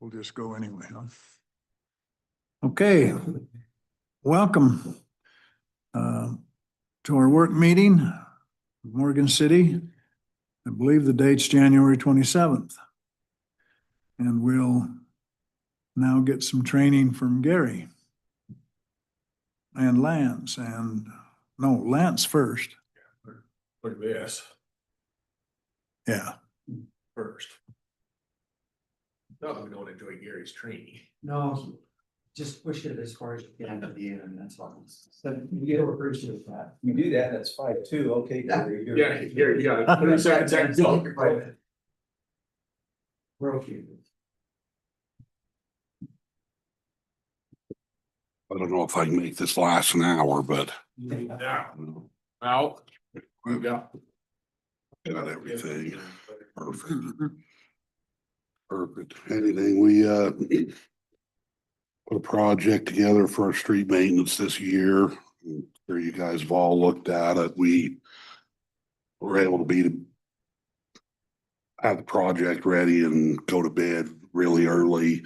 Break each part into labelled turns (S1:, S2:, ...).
S1: We'll just go anyway, huh? Okay, welcome to our work meeting, Morgan City. I believe the date's January 27th. And we'll now get some training from Gary and Lance Lance first.
S2: Look at this
S1: Yeah.
S2: first. Not that we don't enjoy Gary's training.
S3: No, just push it as far as you can at the end, that's all. So we get appreciate that.
S4: You do that, that's 5-2, okay. Gary, you're-
S2: Yeah, Gary, you got it. 30 seconds, and go.
S3: We're okay.
S5: I don't know if I can make this last an hour, but
S2: Yeah, out. We got.
S5: got everything. Perfect. Perfect. Anything, we put a project together for our street maintenance this year. Sure you guys have all looked at it. We were able to have the project ready and go to bed really early.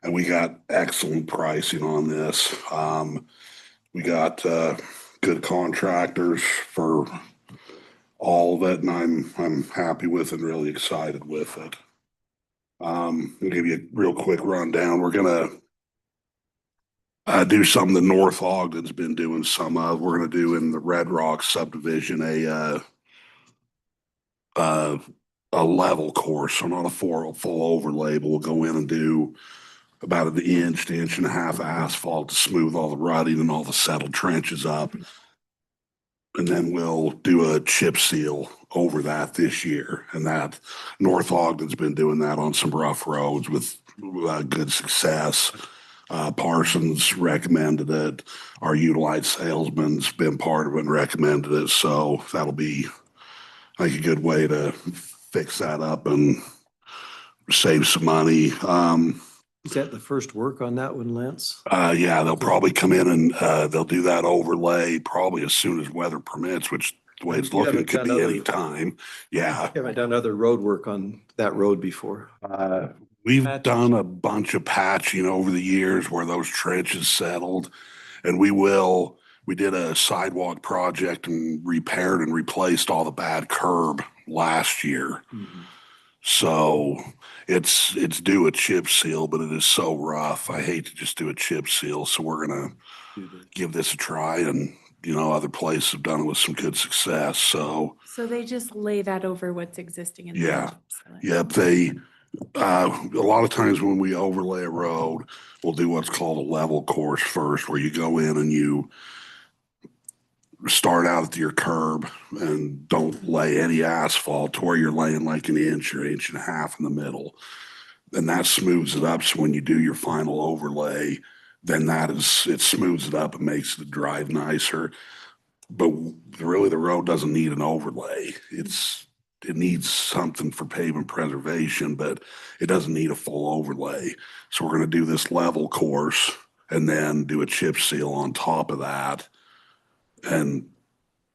S5: And we got excellent pricing on this. We got good contractors for all of it, and I'm happy with and really excited with it. I'll give you a real quick rundown. We're gonna do something that North Ogden's been doing some of. We're gonna do in the Red Rock subdivision a level course, so not a full overlay, but we'll go in and do about an inch to inch and a half asphalt to smooth all the rutting and all the settled trenches up. And then we'll do a chip seal over that this year. And that North Ogden's been doing that on some rough roads with good success. Parsons recommended it. Our Utilite salesman's been part of it and recommended it. So that'll be like a good way to fix that up and save some money.
S4: Is that the first work on that one, Lance?
S5: Yeah, they'll probably come in and they'll do that overlay probably as soon as weather permits, which the way it's
S4: You
S5: looking,
S4: haven't
S5: it could
S4: done
S5: be
S4: other-
S5: any time. Yeah.
S4: I haven't done other road work on that road before.
S5: We've
S4: Patches.
S5: done a bunch of patching over the years where those trenches settled. And we did a sidewalk project and repaired and replaced all the bad curb last year. So it's due a chip seal, but it is so rough. I hate to just do a chip seal. So we're gonna give this a try, and other places have done it with some good success. So
S6: So they just lay that over what's existing in the
S5: Yeah.
S6: chip seal.
S5: yep, a lot of times when we overlay a road, we'll do what's called a level course first, where you go in and you start out at your curb and don't lay any asphalt to where you're laying like an inch or inch and a half in the middle. And that smooths it up. So when you do your final overlay, then it smooths it up and makes the drive nicer. But really the road doesn't need an overlay. It needs something for pavement preservation, but it doesn't need a full overlay. So we're going to do this level course and then do a chip seal on top of that, and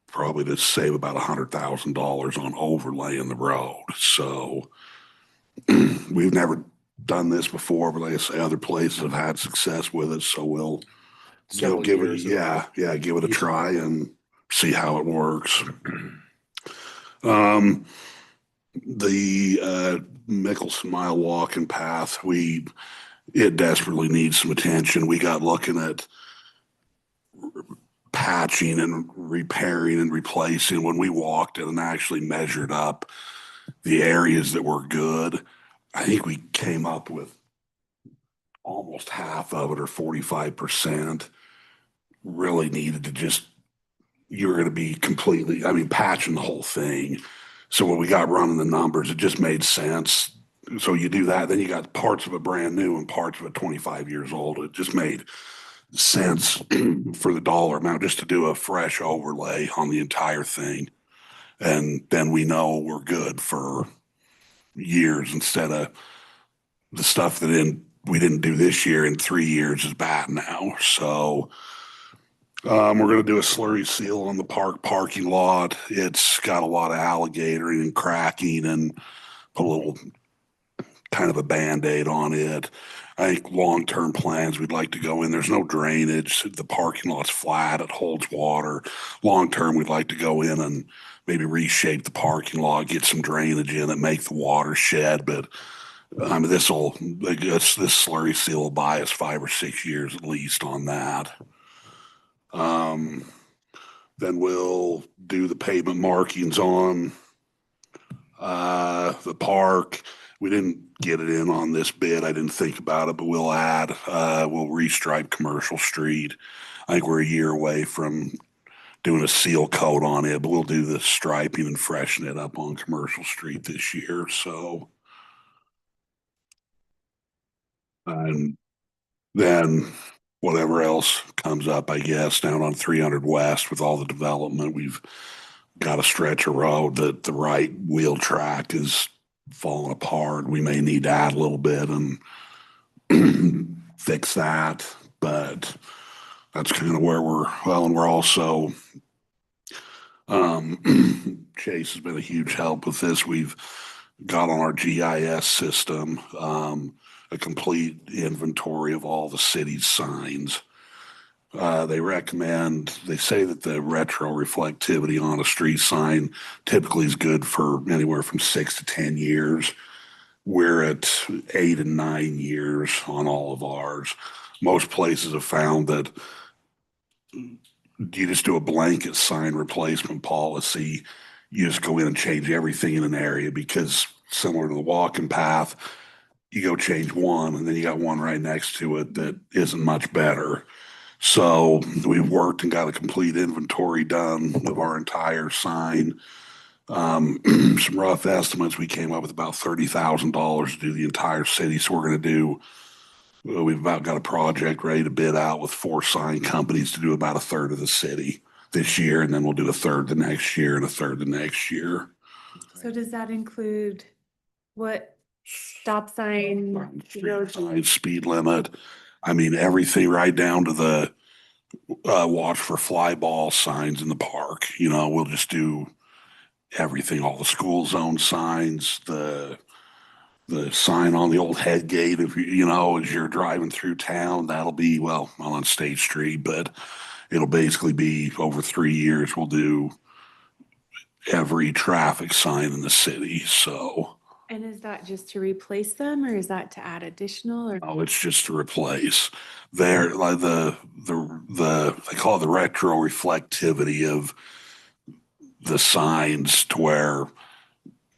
S5: probably to save about $100,000 on overlaying the road. So we've never done this before, but like I say, other places have had success with it. So we'll
S4: Several
S5: give it,
S4: years of-
S5: give it a try and see how it works. The Mickelson Mile walking path, it desperately needs some attention. We got looking at patching and repairing and replacing when we walked it and actually measured up the areas that were good. I think we came up with almost half of it, or 45%, really needed to you're going to be completely, patching the whole thing. So when we got running the numbers, it just made sense. So you do that, then you got parts of it brand new and parts of it 25 years old. It just made sense for the dollar amount just to do a fresh overlay on the entire thing. And then we know we're good for years, instead of the stuff that we didn't do this year in 3 years is bad now. So we're going to do a slurry seal on the parking lot. It's got a lot of alligatoring and cracking, and put a little kind of a Band-Aid on it. I think long-term plans, we'd like to go in. There's no drainage. The parking lot's flat. It holds water. Long-term, we'd like to go in and maybe reshape the parking lot, get some drainage in it, make the water shed. But I mean, this slurry seal will buy us 5 or 6 years at least on that. Then we'll do the pavement markings on the park. We didn't get it in on this bid. I didn't think about it, but we'll restripe Commercial Street. I think we're a year away from doing a seal coat on it, but we'll do the striping and freshen it up on Commercial Street this year. So, and then whatever else comes up, I guess, down on 300 West with all the development, we've got a stretch of road that the right wheel track is falling apart. We may need to add a little bit and fix that, but that's kind of where and we're also, Chase has been a huge help with this. We've got on our GIS system, a complete inventory of all the city's signs. They say that the retro reflectivity on a street sign typically is good for anywhere from 6 to 10 years. We're at 8 and 9 years on all of ours. Most places have found that you just do a blanket sign replacement policy. You just go in and change everything in an area, because similar to the walking path, you go change one and then you got one right next to it that isn't much better. So we've worked and got a complete inventory done of our entire sign. Some rough estimates, we came up with about $30,000 to do the entire city. So we've about got a project ready to bid out with 4 sign companies to do about a third of the city this year. And then we'll do a third the next year and a third the next year.
S6: So does that include what stop sign?
S5: Street sign, speed limit. I mean, everything right down to the watch for fly ball signs in the park. We'll just do everything, all the school zone signs, the sign on the old head gate. If as you're driving through town, that'll be, well, on State Street, but it'll basically be over 3 years. We'll do every traffic sign in the city. So.
S6: And is that just to replace them, or is that to add additional, or?
S5: Oh, it's just to replace. They're like they call it the retro reflectivity of the signs, to where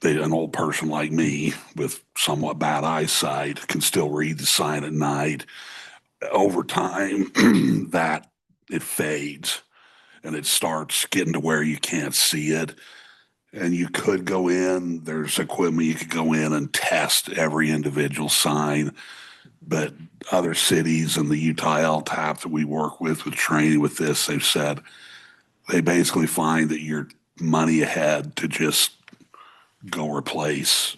S5: an old person like me with somewhat bad eyesight can still read the sign at night. Over time, that it fades and it starts getting to where you can't see it. And you could go in, there's equipment, you could go in and test every individual sign. But other cities and the Utah LTAP that we work with training with this, they've said they basically find that you're money ahead to just go replace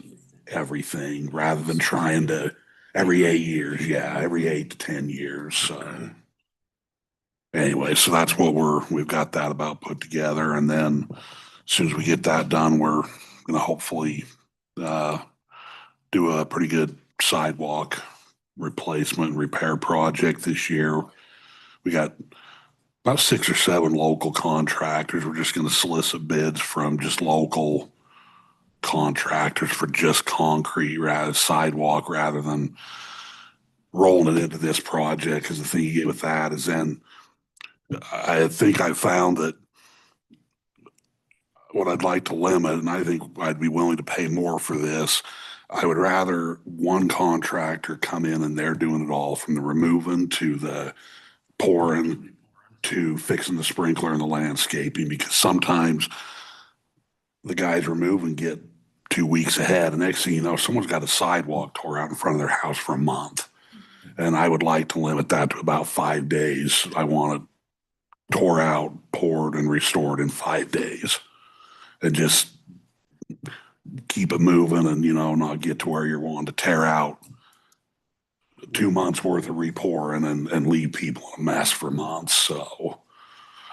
S5: everything rather than trying to every 8 years. Yeah, every 8 to 10 years. So anyway, so that's what we've got that about put together. And then as soon as we get that done, we're going to hopefully do a pretty good sidewalk replacement repair project this year. We got about 6 or 7 local contractors. We're just going to solicit bids from just local contractors for just concrete sidewalk rather than rolling it into this project. Because the thing you get with that is then I think I found that what I'd like to limit, and I think I'd be willing to pay more for this, I would rather one contractor come in and they're doing it all, from the removing to the pouring to fixing the sprinkler and the landscaping, because sometimes the guys removing get 2 weeks ahead, and next thing you know, someone's got a sidewalk tore out in front of their house for a month. And I would like to limit that to about 5 days. I want it tore out, poured, and restored in 5 days. And just keep it moving and, not get to where you're wanting to tear out 2 months worth of repouring and leave people in a mess for months. So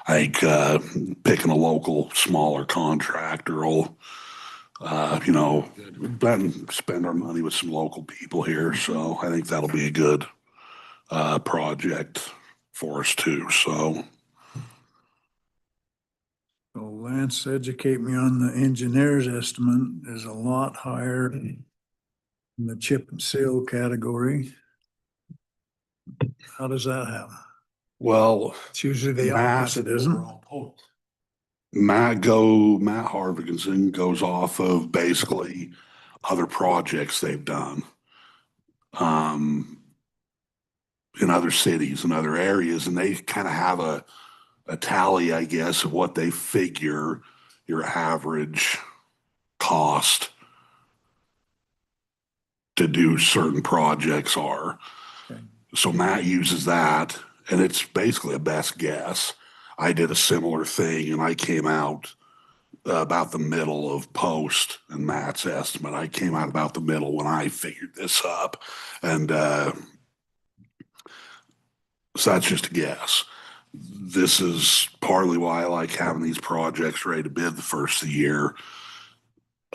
S5: I think picking a local smaller contractor will You know, we've been spend our money with some local people here, so I think that'll be a good project for us too, so.
S1: So Lance, educate me on the engineer's estimate is a lot higher in the chip and seal category. How does that happen?
S5: Well,
S1: It's usually the
S5: Matt-
S1: opposite, isn't it?
S5: Matt Harvigenson goes off of basically other projects they've done. In other cities and other areas, and they kind of have a tally, I guess, of what they figure your average cost to do certain projects are.
S1: Okay.
S5: So Matt uses that, and it's basically a best guess. I did a similar thing, and I came out about the middle of Post and Matt's estimate. I came out about the middle when I figured this up, and so that's just a guess. This is partly why I like having these projects ready to bid the first of the year.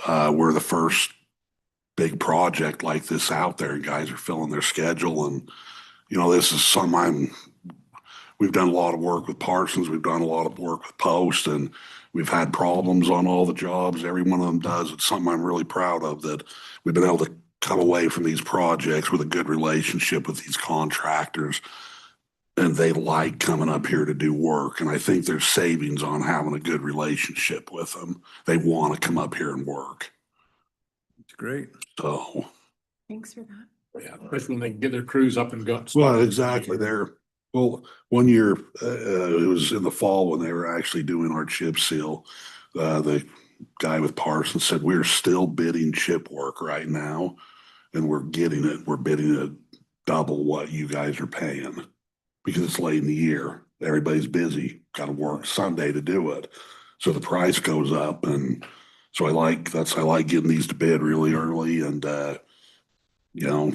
S5: We're the first big project like this out there, and guys are filling their schedule. And, you know, this is we've done a lot of work with Parsons. We've done a lot of work with Post, and we've had problems on all the jobs. Every one of them does. It's something I'm really proud of, that we've been able to come away from these projects with a good relationship with these contractors. And they like coming up here to do work. And I think there's savings on having a good relationship with them. They want to come up here and work.
S1: It's great.
S5: So,
S6: Thanks for that.
S2: Yeah, especially when they get their crews up and go.
S5: well, exactly. Well, one year, it was in the fall when they were actually doing our chip seal. The guy with Parsons said, we're still bidding chip work right now, and we're getting it. We're bidding it double what you guys are paying, because it's late in the year. Everybody's busy, got to work Sunday to do it. So the price goes up. And so I like getting these to bid really early. And, you know,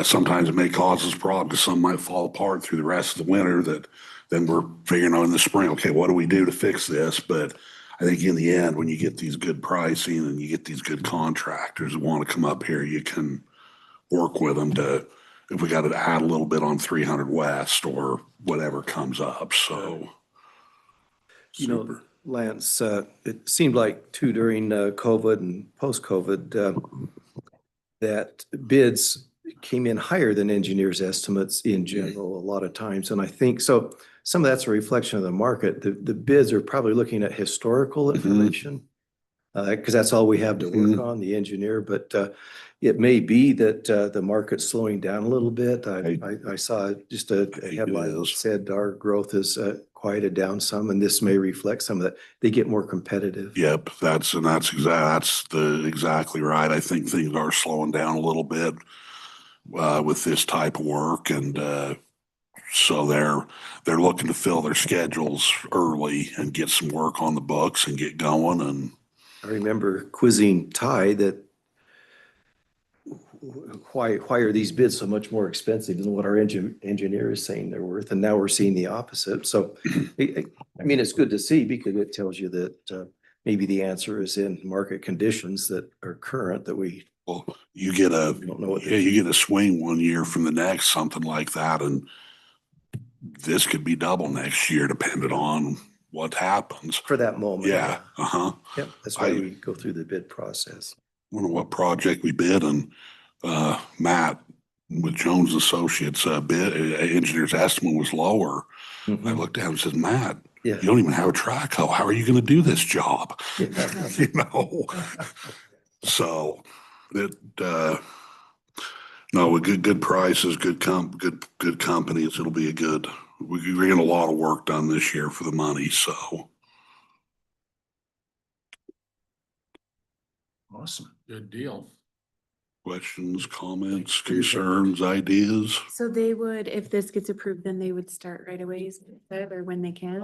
S5: sometimes it may cause us problems, because some might fall apart through the rest of the winter, that then we're figuring out in the spring, okay, what do we do to fix this? But I think in the end, when you get these good pricing and you get these good contractors who want to come up here, you can work with them to, if we got to add a little bit on 300 West or whatever comes up, so.
S4: You know,
S1: Super.
S4: Lance, it seemed like too during COVID and post-COVID that bids came in higher than engineers' estimates in general a lot of times. And I think so some of that's a reflection of the market. The bids are probably looking at historical information because that's all we have to work on, the engineer. But it may be that the market's slowing down a little bit. I saw just a headline that said our growth is quieted down some, and this may reflect some of that. They get more competitive.
S5: Yep, that's exactly right. I think things are slowing down a little bit with this type of work, and so they're looking to fill their schedules early and get some work on the books and get going. And
S4: I remember quizzing Ty that why are these bids so much more expensive than what our engineer is saying they're worth? And now we're seeing the opposite. So, I mean, it's good to see, because it tells you that maybe the answer is in market conditions that are current, that we
S5: you get
S4: don't know what.
S5: you get a swing one year from the next, something like that, and this could be double next year, depending on what happens.
S4: For that moment.
S5: Yeah. Uh-huh.
S4: Yep. That's why we go through the bid process.
S5: I wonder what project we bid, and Matt with Jones Associates bid engineer's estimate was lower. I looked down and said, Matt,
S4: Yeah.
S5: you don't even have a track hoe. How are you going to do this job?
S4: Yeah.
S5: You know, so it no, with good prices, good companies, it'll be we're getting a lot of work done this year for the money. So
S1: Awesome.
S2: Good deal.
S5: questions, comments, concerns, ideas?
S6: So they would, if this gets approved, then they would start right away, is what you said, or when they can?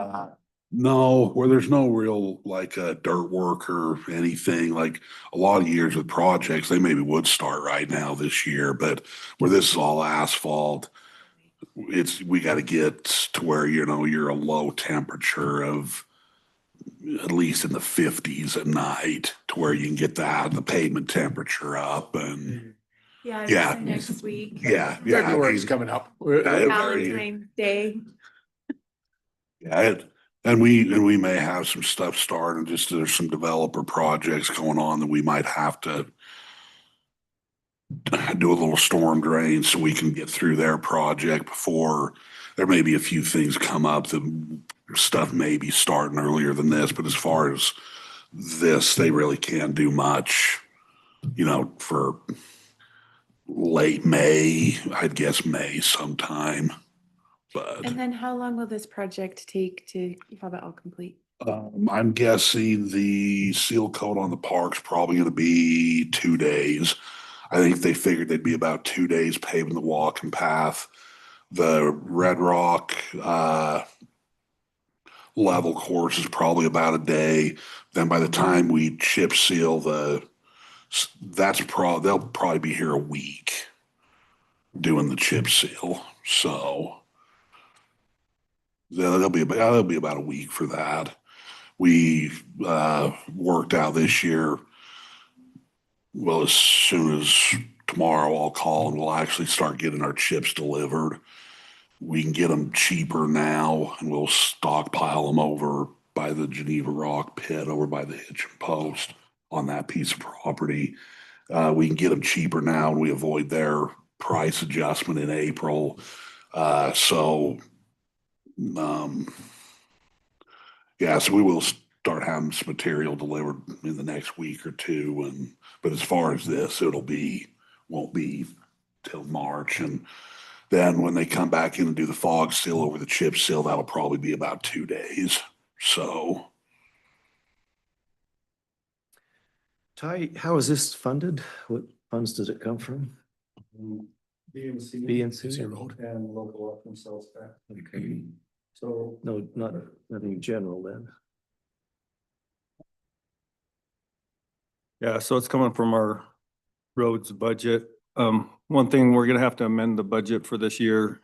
S5: No, where there's no real like dirt work or anything. Like a lot of years with projects, they maybe would start right now this year, but where this is all asphalt, we got to get to where, you know, you're a low temperature of at least in the 50s at night, to to where you can get the pavement temperature up and,
S6: Yeah, I would
S5: Yeah.
S6: say next week.
S5: yeah.
S2: February's coming up.
S6: Valentine's Day.
S5: Yeah, and we may have some stuff starting, just there's some developer projects going on that we might have to do a little storm drain so we can get through their project before, there may be a few things come up that stuff may be starting earlier than this, but as far as this, they really can't do much, for late May, I'd guess May sometime. But
S6: And then how long will this project take to have it all complete?
S5: I'm guessing the seal coat on the park's probably gonna be 2 days. I think they figured they'd be about 2 days paving the walking path. The Red Rock, level course is probably about a day. Then by the time we chip seal they'll probably be here a week doing the chip seal. So there'll be about a week for that. We worked out this year. Well, as soon as tomorrow, I'll call and we'll actually start getting our chips delivered. We can get them cheaper now, and we'll stockpile them over by the Geneva Rock pit, over by the Hitchin Post on that piece of property. We can get them cheaper now, and we avoid their price adjustment in April. So we will start having some material delivered in the next week or two. But as far as this, won't be till March. And then when they come back in and do the fog seal over the chip seal, that'll probably be about 2 days. So
S4: Ty, how is this funded? What funds does it come from?
S3: BMC.
S4: BNC?
S3: And local option sales tax.
S4: Okay.
S3: So
S4: No, nothing general then.
S7: Yeah, so it's coming from our roads budget. One thing, we're gonna have to amend the budget for this year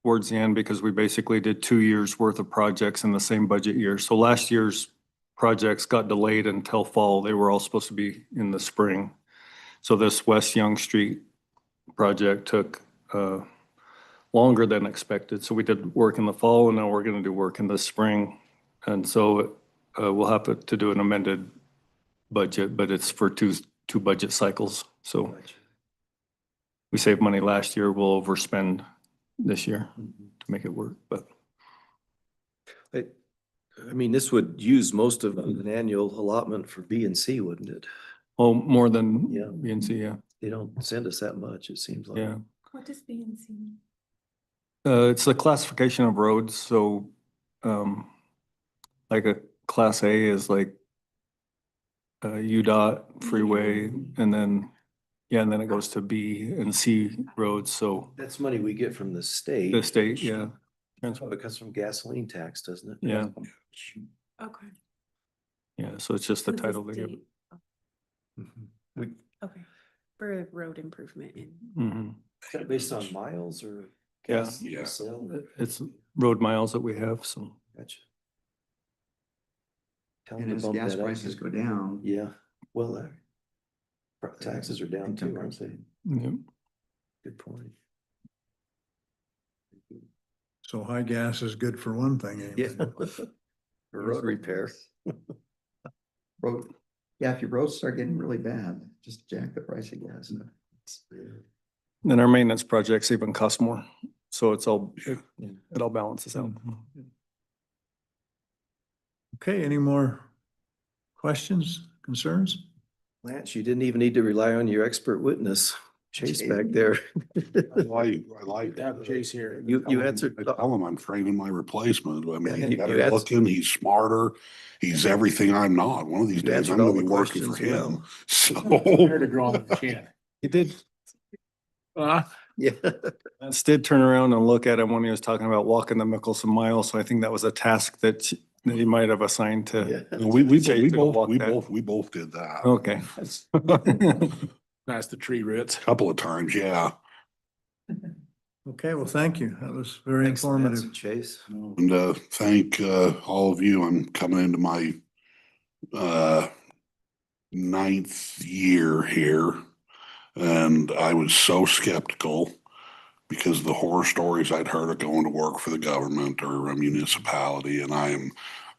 S7: towards the end because we basically did 2 years worth of projects in the same budget year. So last year's projects got delayed until fall. They were all supposed to be in the spring. So this West Young Street project took longer than expected. So we did work in the fall and now we're gonna do work in the spring. And so we'll have to do an amended budget, but it's for two budget cycles. So we saved money last year, we'll overspend this year to make it work, but.
S4: I mean, this would use most of an annual allotment for B and C, wouldn't it?
S7: Oh, more than
S4: Yeah.
S7: BNC, yeah,
S4: They don't send us that much, it seems like.
S7: yeah.
S6: What does BNC mean?
S7: It's the classification of roads, so, like a class A is like UDOT freeway, and then it goes to B and C roads, so
S4: That's money we get from the state.
S7: the state, yeah.
S4: It comes from gasoline tax, doesn't it?
S7: Yeah.
S6: Okay.
S7: Yeah, so it's just the
S6: So the
S7: title they give.
S6: state-
S4: Mhm.
S6: Okay, for road improvement in.
S7: Mhm.
S4: Is that based on miles or?
S7: Yeah.
S4: gas
S5: Yeah.
S4: sale?
S7: It's road miles that we have, so.
S4: Gotcha. Tell
S8: And
S4: them
S8: as
S4: to bump
S8: gas
S4: that up.
S8: prices go down.
S4: Yeah, well, taxes are down
S8: Income
S4: too, aren't
S8: prices.
S4: they?
S7: Yeah.
S4: Good point.
S1: So high gas is good for one thing.
S4: Yeah.
S1: anyway.
S4: For road repair.
S8: Road, yeah, if your roads start getting really bad, just jack the price of gas.
S7: Then our maintenance projects even cost more, so it all balances out.
S1: Okay, any more questions, concerns?
S5: Lance,
S4: You didn't even need to rely on your expert witness, Chase back there.
S5: I like that.
S2: Jay's here.
S4: You answered.
S5: I tell him I'm training my replacement. I mean,
S4: Yeah,
S5: he's
S4: you
S5: better
S4: answered-
S5: looking, he's smarter, he's everything I'm not. One of these
S4: You
S5: days
S4: answered
S5: I'm
S4: all
S5: gonna
S4: the
S5: be working for
S4: questions
S5: him.
S4: well.
S5: So,
S2: Here to grow on the chin.
S7: He did.
S4: Yeah.
S7: Lance did turn around and look at him when he was talking about walking the Mickelson Mile, so I think that was a task that he might have assigned to.
S4: Yeah.
S5: we both did that.
S7: Okay.
S2: That's the tree roots.
S5: Couple of times, yeah.
S1: Okay, well, thank you. That was very
S4: Thanks, Lance
S1: informative.
S4: and Chase.
S5: And thank all of you. I'm coming into my 9th year here, and I was so skeptical because of the horror stories I'd heard of going to work for the government or a municipality. And I am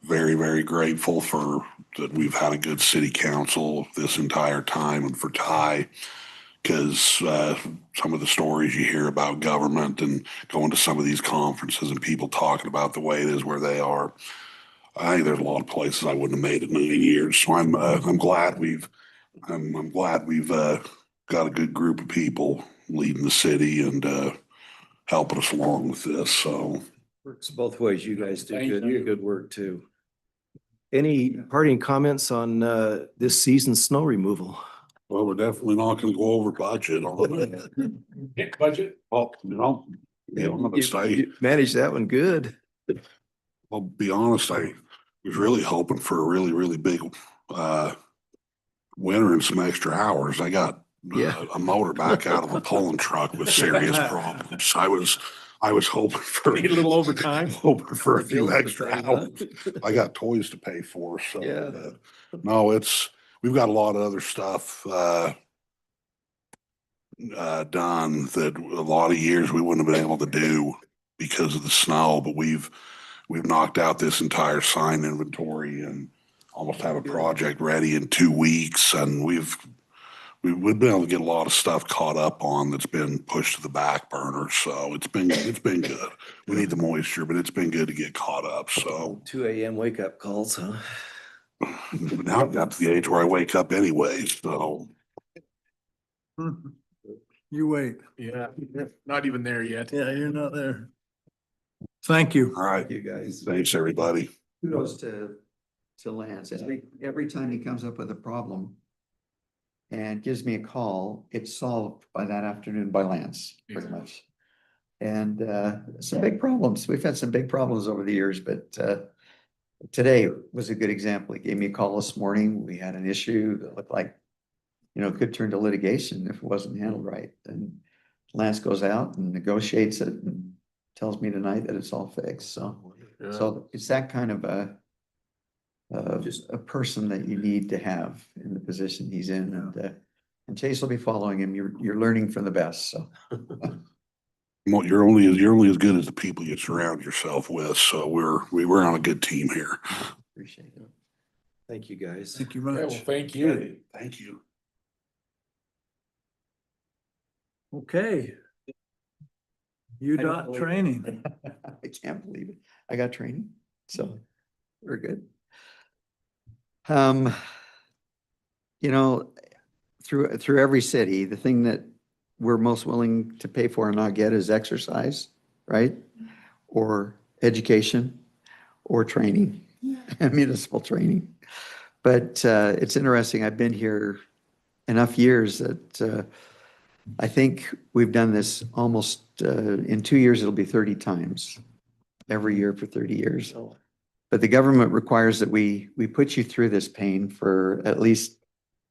S5: very, very grateful for that we've had a good city council this entire time, and for Ty, because some of the stories you hear about government and going to some of these conferences and people talking about the way it is where they are, I think there's a lot of places I wouldn't have made it 9 years. So I'm glad I'm glad we've got a good group of people leading the city and helping us along with this. So
S4: Works both ways. You guys do
S2: Thank
S4: good,
S2: you.
S4: good work too. Any parting comments on this season's snow removal?
S5: well, we're definitely not going to go over budget on it.
S2: Hit budget?
S5: Well, be honest,
S4: You managed that one good.
S5: I'll be honest, I was really hoping for a really, really big winter and some extra hours. I got
S4: Yeah.
S5: a motor back out of a pulling truck with serious problems. I was hoping for
S2: Need a little overtime?
S5: hoping for a few extra hours. I got toys to pay for, so
S4: Yeah.
S5: no, we've got a lot of other stuff done that a lot of years we wouldn't have been able to do because of the snow, but we've knocked out this entire sign inventory and almost have a project ready in 2 weeks, and we've been able to get a lot of stuff caught up on that's been pushed to the back burner. So it's been good. We need the moisture, but it's been good to get caught up. So
S4: 2 a.m. wake up calls, huh?
S5: now I've got to the age where I wake up anyway. So
S1: You wait.
S2: Yeah, not even there yet.
S1: Yeah, you're not there. Thank you.
S5: all right,
S4: You guys.
S5: thanks everybody.
S8: Kudos to Lance. Every time he comes up with a problem and gives me a call, it's solved by that afternoon by Lance, pretty
S2: Yeah.
S8: much. And some big problems. We've had some big problems over the years, but today was a good example. He gave me a call this morning. We had an issue that looked like, could turn to litigation if it wasn't handled right. And Lance goes out and negotiates it and tells me tonight that it's all fixed. So it's that kind of just a person that you need to have in the position he's in, and Chase will be following him. You're learning from the best, so.
S5: Well, you're only as good as the people you surround yourself with. So we're on a good team here.
S8: Appreciate it.
S4: Thank you, guys.
S1: Thank you
S2: Yeah, well,
S1: much.
S2: thank you.
S5: Thank you.
S1: Okay. UDOT training.
S8: I can't believe it. I got training, so we're good. Through every city, the thing that we're most willing to pay for and not get is exercise, right? Or education or training, municipal training. But it's interesting. I've been here enough years that I think we've done this almost in 2 years, it'll be 30 times every year for 30 years. But the government requires that we put you through this pain for at least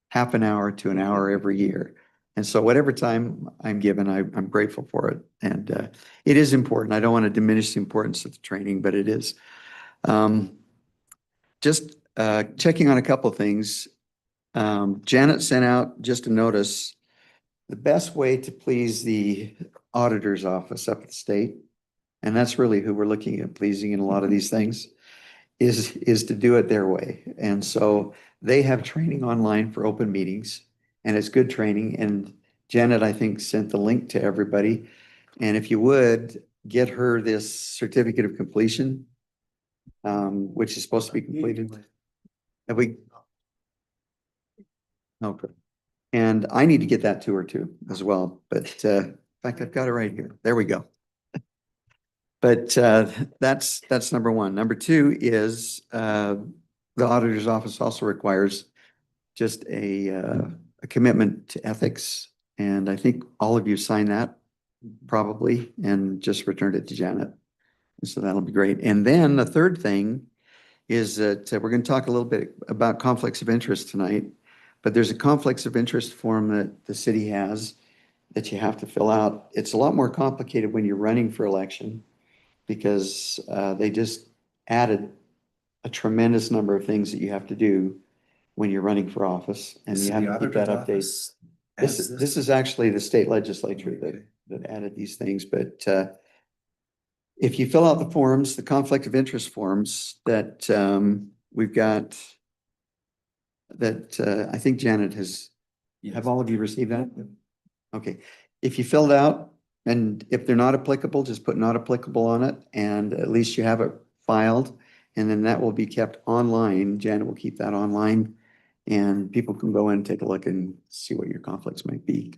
S8: half an hour to an hour every year. And so whatever time I'm given, I'm grateful for it. And it is important. I don't want to diminish the importance of the training, but it is. Just checking on a couple of things. Janet sent out just a notice. The best way to please the auditor's office up at the state, and that's really who we're looking at pleasing in a lot of these things, is to do it their way. And so they have training online for open meetings, and it's good training. And Janet, I think, sent the link to everybody. And if you would, get her this certificate of completion, which is supposed to be completed. Have we? Okay. And I need to get that to her too, as well. But in fact, I've got it right here. There we go. But that's number one. Number two is the auditor's office also requires just a commitment to ethics. And I think all of you signed that probably and just returned it to Janet. So that'll be great. And then the third thing is that we're going to talk a little bit about conflicts of interest tonight. But there's a conflicts of interest form that the city has that you have to fill out. It's a lot more complicated when you're running for election because they just added a tremendous number of things that you have to do when you're running for office and
S4: Is
S8: you
S4: the
S8: have to keep that
S4: auditor's
S8: update.
S4: office
S8: This
S4: adds
S8: is, this is actually the state legislature
S4: Okay.
S8: that added these things, but, if you fill out the forms, the conflict of interest forms that, we've got, that, I think Janet has,
S4: Yes.
S8: have all of you received that? Okay, if you filled out, and if they're not applicable, just put not applicable on it, and at least you have it filed. And then that will be kept online. Janet will keep that online. And people can go in and take a look and see what your conflicts might be.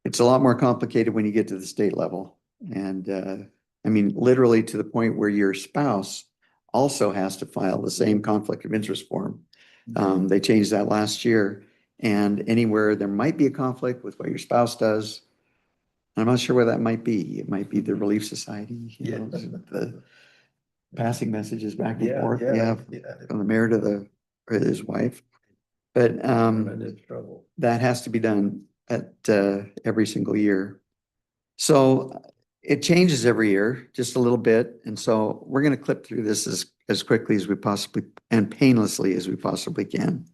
S8: It's a lot more complicated when you get to the state level. And I mean, literally to the point where your spouse also has to file the same conflict of interest form. They changed that last year. And anywhere there might be a conflict with what your spouse does, I'm not sure where that might be. It might be the Relief Society, you know, the passing messages back and forth. Yeah, from the mayor to the, or his wife. But
S4: Run into trouble.
S8: that has to be done at every single year. So it changes every year, just a little bit. And so we're going to clip through this as quickly as we possibly and painlessly as we possibly can.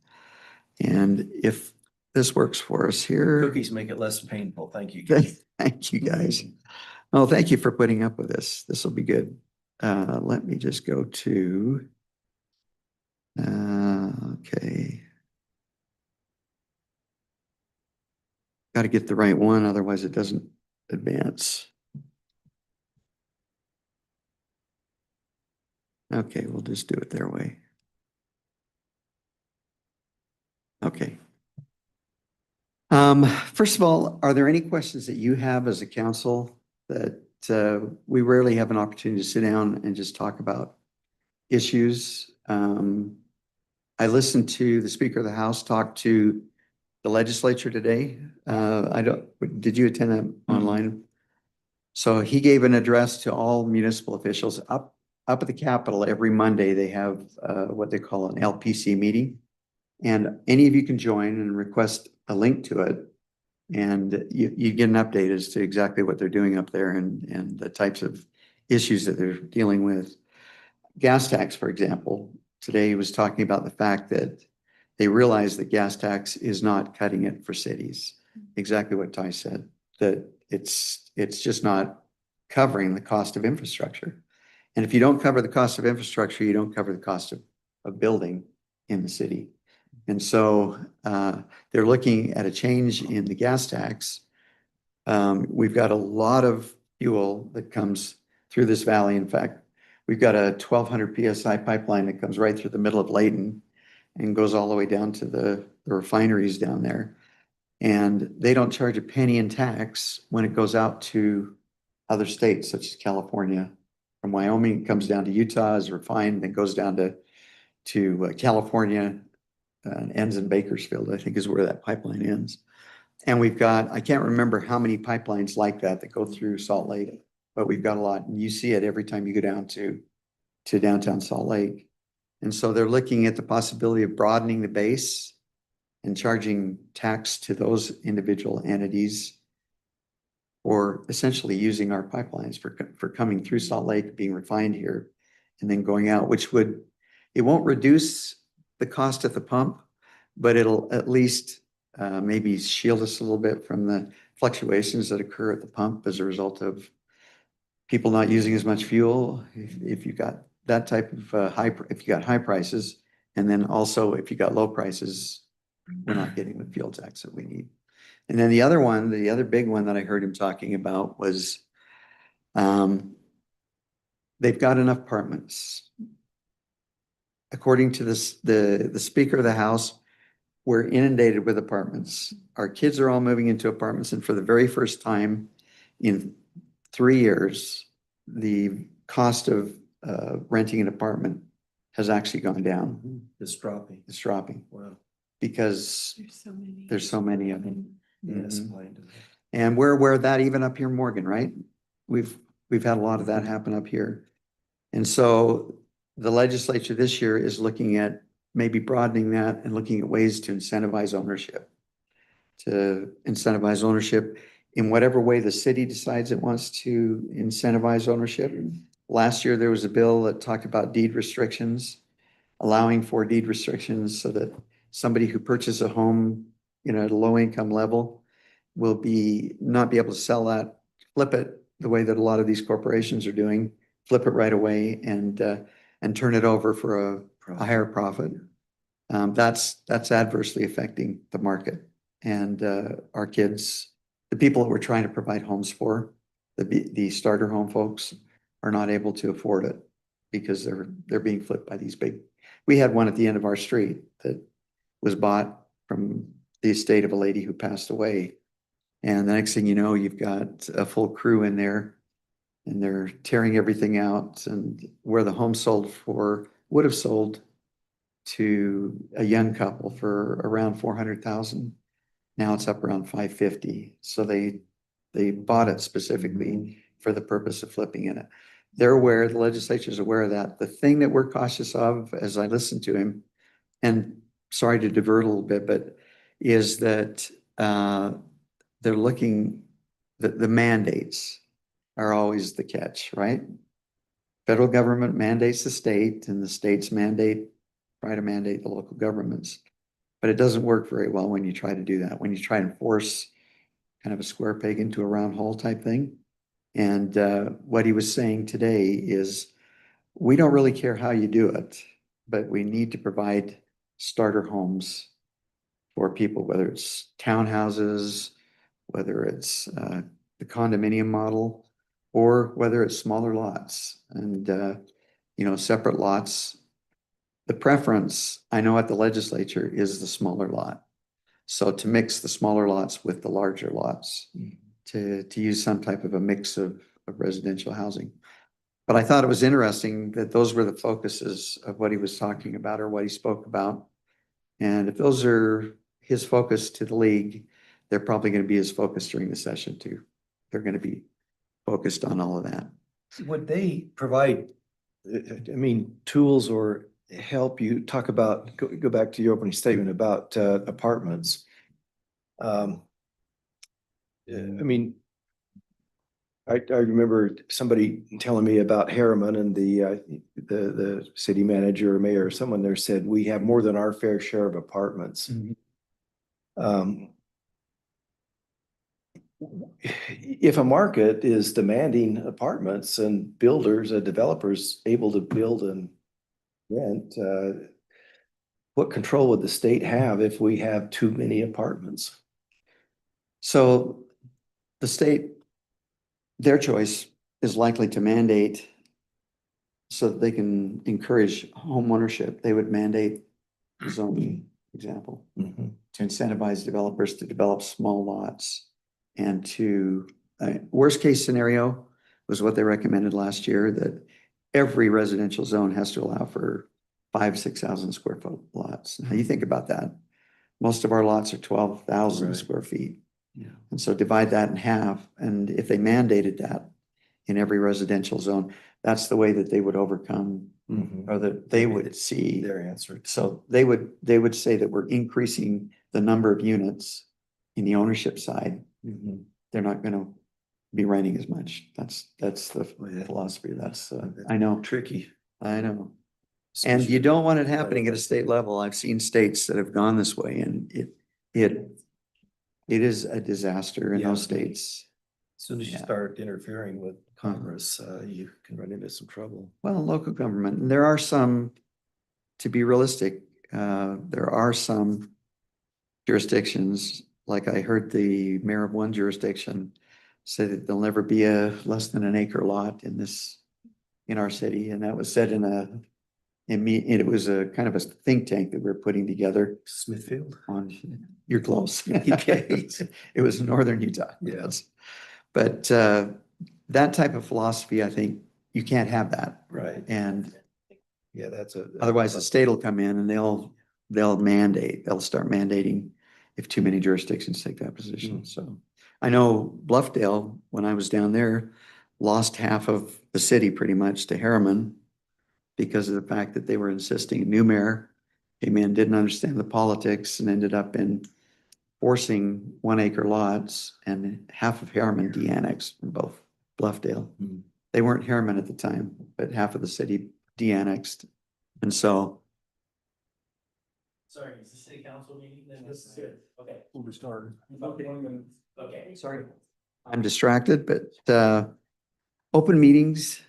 S8: And if this works for us here.
S4: Cookies make it less painful. Thank you. guys.
S8: Thank you, guys. Oh, thank you for putting up with this. This will be good. Let me just go to, okay. Got to get the right one, otherwise it doesn't advance. Okay, we'll just do it their way. Okay. First of all, are there any questions that you have as a council that we rarely have an opportunity to sit down and just talk about issues? I listened to the Speaker of the House talk to the legislature today. Did you attend that online? So he gave an address to all municipal officials up at the Capitol. Every Monday, they have what they call an LPC meeting. And any of you can join and request a link to it. And you get an update as to exactly what they're doing up there and the types of issues that they're dealing with. Gas tax, for example, today he was talking about the fact that they realize that gas tax is not cutting it for cities. Exactly what Ty said, that it's just not covering the cost of infrastructure. And if you don't cover the cost of infrastructure, you don't cover the cost of building in the city. And so they're looking at a change in the gas tax. We've got a lot of fuel that comes through this valley. In fact, we've got a 1,200 PSI pipeline that comes right through the middle of Layton and goes all the way down to the refineries down there. And they don't charge a penny in tax when it goes out to other states such as California. From Wyoming, it comes down to Utah, is refined, then goes down to California. Ends in Bakersfield, I think is where that pipeline ends. And we've got, I can't remember how many pipelines like that go through Salt Lake, but we've got a lot. And you see it every time you go down to downtown Salt Lake. And so they're looking at the possibility of broadening the base and charging tax to those individual entities, or essentially using our pipelines for coming through Salt Lake, being refined here, and then going out, it won't reduce the cost at the pump, but it'll at least maybe shield us a little bit from the fluctuations that occur at the pump as a result of people not using as much fuel. If you got that type of if you got high prices, and then also if you got low prices, we're not getting the fuel tax that we need. And then the other big one that I heard him talking about was they've got enough apartments. According to the Speaker of the House, we're inundated with apartments. Our kids are all moving into apartments, and for the very first time in 3 years, the cost of renting an apartment has actually gone down.
S4: It's dropping.
S8: It's dropping
S4: Wow.
S8: because
S6: There's so many.
S8: of them.
S4: Yes.
S8: Mhm. And we're aware of that even up here in Morgan, right? We've had a lot of that happen up here. And so the legislature this year is looking at maybe broadening that and looking at ways to incentivize ownership. In whatever way the city decides it wants to incentivize ownership. Last year, there was a bill that talked about deed restrictions, allowing for deed restrictions so that somebody who purchases a home, at a low income level will not be able to sell that, flip it the way that a lot of these corporations are doing, flip it right away and turn it over for a higher profit. That's adversely affecting the market and our kids, the people that we're trying to provide homes for, the starter home folks are not able to afford it because they're being flipped by these big. We had one at the end of our street that was bought from the estate of a lady who passed away. And the next thing you know, you've got a full crew in there and they're tearing everything out, and where the home would have sold to a young couple for around 400,000. Now it's up around 550. So they bought it specifically for the purpose of flipping it. They're aware, the legislature's aware of that. The thing that we're cautious of, as I listen to him, and sorry to divert a little bit, but is that they're looking, the mandates are always the catch, right? Federal government mandates the state and the states try to mandate the local governments. But it doesn't work very well when you try to do that, when you try and force kind of a square peg into a round hole type thing. And what he was saying today is, we don't really care how you do it, but we need to provide starter homes for people, whether it's townhouses, whether it's the condominium model, or whether it's smaller lots and, separate lots. The preference, I know at the legislature, is the smaller lot. So to mix the smaller lots with the larger lots, to use some type of a mix of residential housing. But I thought it was interesting that those were the focuses of what he was talking about or what he spoke about. And if those are his focus to the league, they're probably going to be his focus during the session too. They're going to be focused on all of that.
S4: Would they provide, tools or help you talk about, go back to your opening statement about apartments? I remember somebody telling me about Harriman, and the city manager or mayor or someone there said, we have more than our fair share of apartments. If a market is demanding apartments and developers able to build and rent, what control would the state have if we have too many apartments?
S8: So the state, their choice is likely to mandate so that they can encourage home ownership. They would mandate zoning, example, to incentivize developers to develop small lots and to, worst case scenario was what they recommended last year, that every residential zone has to allow for 5,000-6,000 square foot lots. Now you think about that. Most of our lots are 12,000 square feet.
S4: Yeah.
S8: And so divide that in half. And if they mandated that in every residential zone, that's the way that they would overcome or that they would see
S4: their answer.
S8: So they would say that we're increasing the number of units in the ownership side. They're not going to be renting as much. That's the philosophy. That's I know.
S4: Tricky.
S8: I know. And you don't want it happening at a state level. I've seen states that have gone this way, and it is a disaster in those states.
S4: As soon as you start interfering with Congress, you can run into some trouble.
S8: Well, local government, and there are some, to be realistic, there are some jurisdictions, like I heard the mayor of one jurisdiction say that there'll never be a less than an acre lot in our city. And that was said it was a kind of a think tank that we're putting together.
S4: Smithfield?
S8: You're close. It was in northern Utah.
S4: Yes.
S8: But that type of philosophy, I think you can't have that.
S4: Right.
S8: And
S4: yeah,
S8: otherwise the state will come in and they'll start mandating if too many jurisdictions take that position. So I know Bluffdale, when I was down there, lost half of the city pretty much to Harriman because of the fact that they were insisting. A new mayor came in, didn't understand the politics, and ended up in forcing 1 acre lots, and half of Harriman de-annexed from both Bluffdale. They weren't Harriman at the time, but half of the city de-annexed. And so
S3: Sorry, is the city council meeting then?
S2: This is it.
S3: Okay.
S2: We'll be started.
S3: Okay, sorry.
S8: I'm distracted, but open meetings.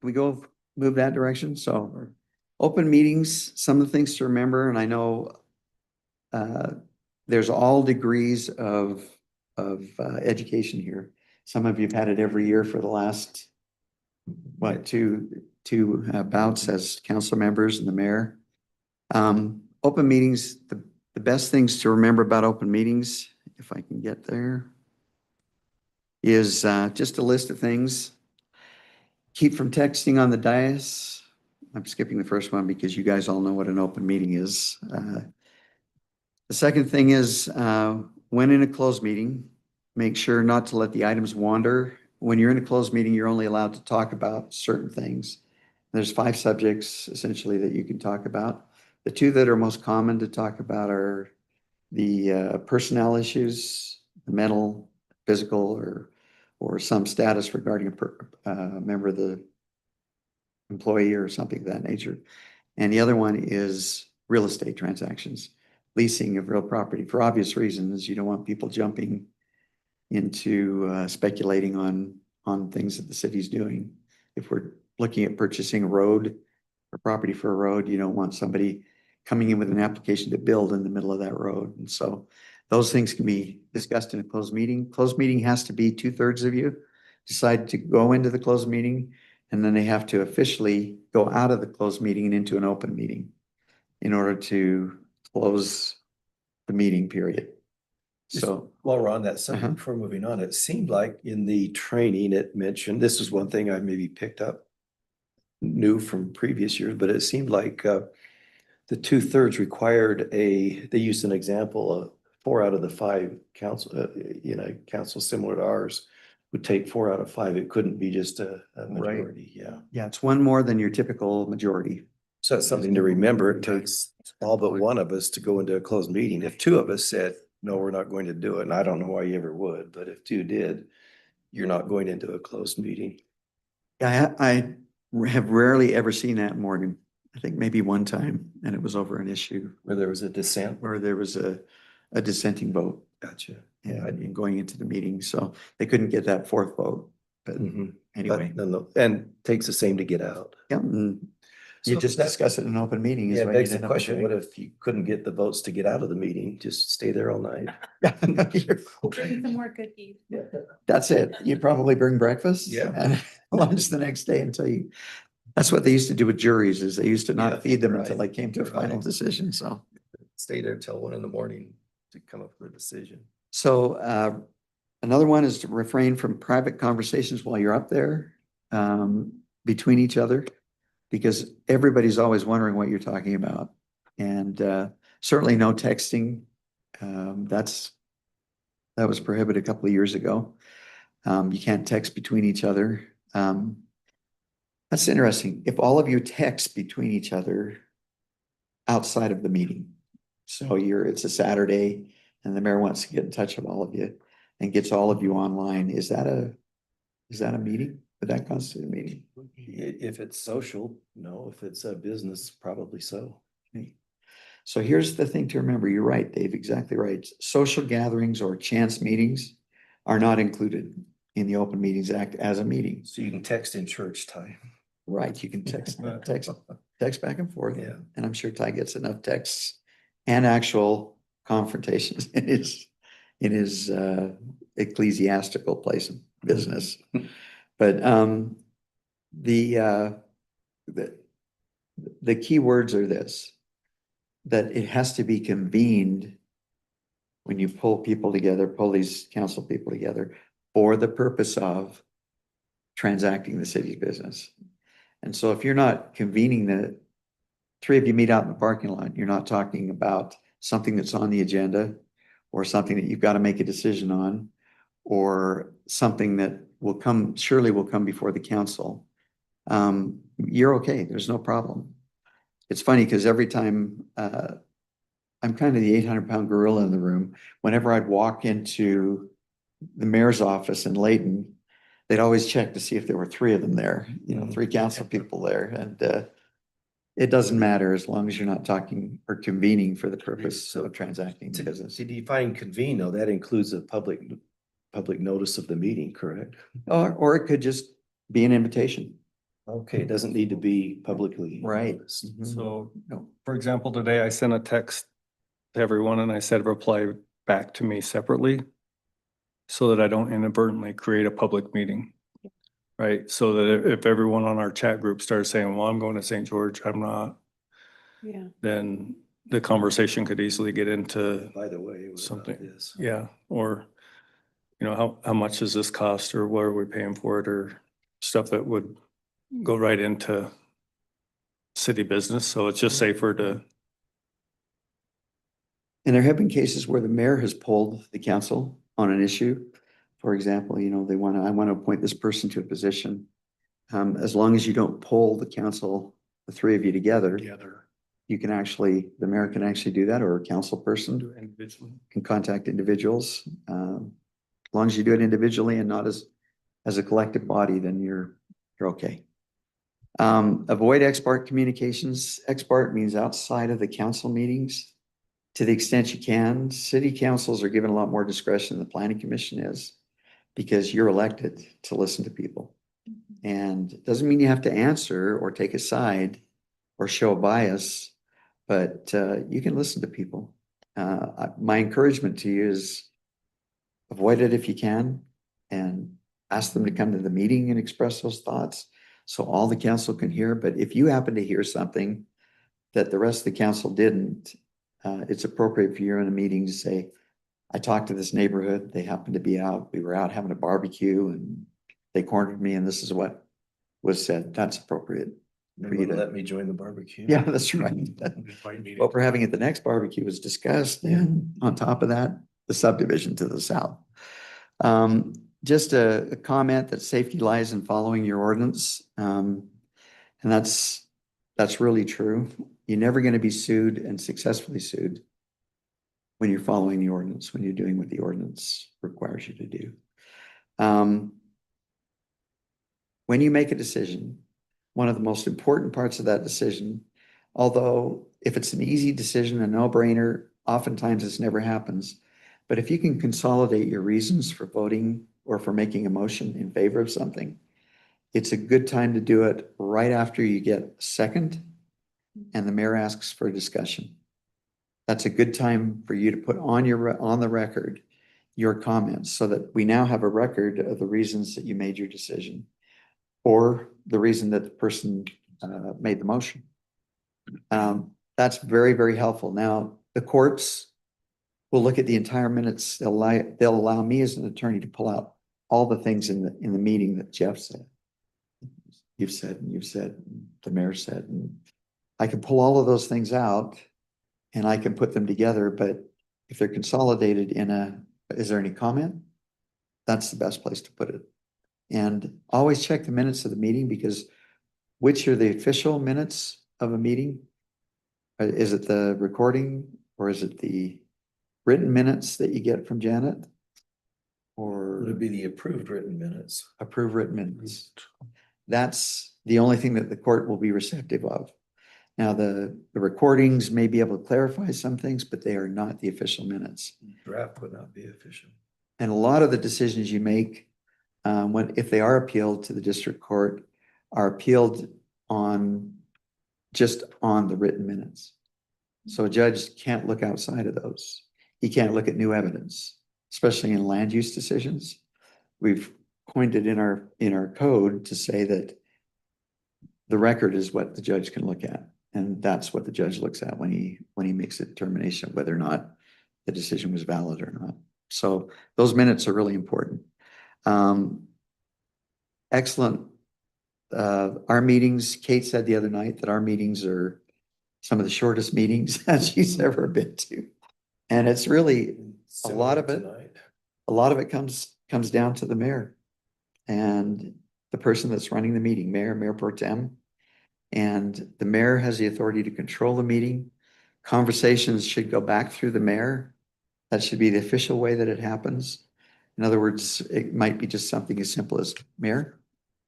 S8: Can we go move that direction? So open meetings, some of the things to remember, and I know there's all degrees of education here. Some of you've had it every year for the last, what, two bouts as council members and the mayor. Open meetings, the best things to remember about open meetings, if I can get there, is just a list of things. Keep from texting on the dais. I'm skipping the first one because you guys all know what an open meeting is. The second thing is when in a closed meeting, make sure not to let the items wander. When you're in a closed meeting, you're only allowed to talk about certain things. There's 5 subjects essentially that you can talk about. The 2 that are most common to talk about are the personnel issues, the mental, physical, or some status regarding a member of the employee or something of that nature. And the other one is real estate transactions, leasing of real property. For obvious reasons, you don't want people jumping into speculating on things that the city's doing. If we're looking at purchasing a road or property for a road, you don't want somebody coming in with an application to build in the middle of that road. And so those things can be discussed in a closed meeting. Closed meeting has to be 2/3 of you decide to go into the closed meeting, and then they have to officially go out of the closed meeting and into an open meeting in order to close the meeting period. So
S4: While we're on that subject, before moving on, it seemed like in the training it mentioned, this is one thing I maybe picked up new from previous years, but it seemed like the 2/3 required they used an example of 4 out of the 5 council, council similar to ours would take 4 out of 5. It couldn't be just a majority. Yeah.
S8: yeah, it's one more than your typical majority.
S4: So that's something to remember. It takes all but one of us to go into a closed meeting. If 2 of us said, no, we're not going to do it, and I don't know why you ever would, but if 2 did, you're not going into a closed meeting.
S8: I have rarely ever seen that in Morgan. I think maybe one time, and it was over an issue
S4: Where there was a dissent.
S8: where there was a dissenting vote
S4: Gotcha.
S8: in going into the meeting. So they couldn't get that 4th vote. But
S4: Mhm.
S8: anyway,
S4: And takes the same to get out.
S8: yeah, and you
S4: So
S8: just
S4: that-
S8: discuss it in an open meeting. is
S4: Yeah, it
S8: what
S4: begs
S8: you'd
S4: the
S8: end up
S4: question,
S8: doing.
S4: what if you couldn't get the votes to get out of the meeting? Just stay there all night.
S6: Bring some more cookies.
S8: That's it. You'd probably bring breakfast.
S4: Yeah.
S8: And lunch the next day until you, that's what they used to do with juries, is they used to
S4: Yeah,
S8: not feed them
S4: right.
S8: until they came to a final
S4: Right.
S8: decision. So,
S4: Stay there till 1 a.m. to come up with a decision.
S8: so another one is to refrain from private conversations while you're up there between each other, because everybody's always wondering what you're talking about. And certainly no texting. That was prohibited a couple of years ago. You can't text between each other. That's interesting. If all of you text between each other outside of the meeting, so it's a Saturday and the mayor wants to get in touch with all of you and gets all of you online, is that a meeting? Would that constitute a meeting?
S4: If it's social, no. If it's a business, probably so.
S8: Okay. So here's the thing to remember. You're right, Dave, exactly right. Social gatherings or chance meetings are not included in the Open Meetings Act as a meeting.
S4: So you can text in church time.
S8: Right, you can text back and forth.
S4: Yeah.
S8: And I'm sure Ty gets enough texts and actual confrontations in his ecclesiastical place of business. But the key words are this, that it has to be convened when you pull people together, pull these council people together for the purpose of transacting the city's business. And so if you're not convening the 3 of you meet out in the parking lot, you're not talking about something that's on the agenda or something that you've got to make a decision on, or something that surely will come before the council. You're okay. There's no problem. It's funny because every time I'm kind of the 800-pound gorilla in the room. Whenever I'd walk into the mayor's office in Layton, they'd always check to see if there were 3 of them there, 3 council people there. And It doesn't matter as long as you're not talking or convening for the purpose of transacting business.
S4: To define convene, though, that includes a public notice of the meeting, correct?
S8: Or it could just be an invitation.
S4: Okay, it doesn't need to be publicly.
S8: Right.
S4: noticed.
S8: Mhm.
S7: So,
S8: No.
S7: for example, today I sent a text to everyone and I said reply back to me separately so that I don't inadvertently create a public meeting. Right? So that if everyone on our chat group starts saying, well, I'm going to St. George, I'm not,
S6: Yeah.
S7: then the conversation could easily get into,
S4: By the way, what about
S7: Something.
S4: this?
S7: yeah, or, you know, how much does this cost or what are we paying for it or stuff that would go right into city business. So it's just safer to,
S8: And there have been cases where the mayor has polled the council on an issue. For example, you know, I want to appoint this person to a position. As long as you don't poll the council, the three of you together, you can actually, the mayor can actually do that, or a council person
S7: do individually.
S8: can contact individuals. As long as you do it individually and not as a collective body, then you're okay. Avoid ex parte communications. Ex parte means outside of the council meetings. To the extent you can, city councils are given a lot more discretion than the planning commission is, because you're elected to listen to people. And it doesn't mean you have to answer or take a side or show a bias, but you can listen to people. My encouragement to you is avoid it if you can, and ask them to come to the meeting and express those thoughts so all the council can hear. But if you happen to hear something that the rest of the council didn't, it's appropriate for you in a meeting to say, I talked to this neighborhood, they happened to be out, we were out having a barbecue and they cornered me and this is what was said. That's appropriate.
S4: You wanna let me join the barbecue?
S8: Yeah, that's right.
S2: Invite me to-
S8: What we're having at the next barbecue was discussed, and on top of that, the subdivision to the south. Just a comment that safety lies in following your ordinance. And that's really true. You're never going to be sued and successfully sued when you're following the ordinance, when you're doing what the ordinance requires you to do. When you make a decision, one of the most important parts of that decision, although if it's an easy decision, a no-brainer, oftentimes this never happens. But if you can consolidate your reasons for voting or for making a motion in favor of something, it's a good time to do it right after you get a second and the mayor asks for a discussion. That's a good time for you to put on the record your comments so that we now have a record of the reasons that you made your decision or the reason that the person made the motion. That's very, very helpful. Now, the courts will look at the entire minutes. They'll allow me as an attorney to pull out all the things in the meeting that Jeff said. You've said, the mayor said, and I can pull all of those things out and I can put them together, but if they're consolidated is there any comment? That's the best place to put it. And always check the minutes of the meeting, because which are the official minutes of a meeting? Is it the recording or is it the written minutes that you get from Janet? Or
S4: Would it be the approved written minutes?
S8: approved written minutes? That's the only thing that the court will be receptive of. Now, the recordings may be able to clarify some things, but they are not the official minutes.
S4: Draft would not be official.
S8: And a lot of the decisions you make, if they are appealed to the district court, are appealed just on the written minutes. So a judge can't look outside of those. He can't look at new evidence, especially in land use decisions. We've coined it in our code to say that the record is what the judge can look at. And that's what the judge looks at when he makes a determination of whether or not the decision was valid or not. So those minutes are really important. Excellent. Our meetings, Kate said the other night that our meetings are some of the shortest meetings that she's ever been to. And it's really, a lot of it comes down to the mayor and the person that's running the meeting, Mayor Pro Tem. And the mayor has the authority to control the meeting. Conversations should go back through the mayor. That should be the official way that it happens. In other words, it might be just something as simple as, Mayor,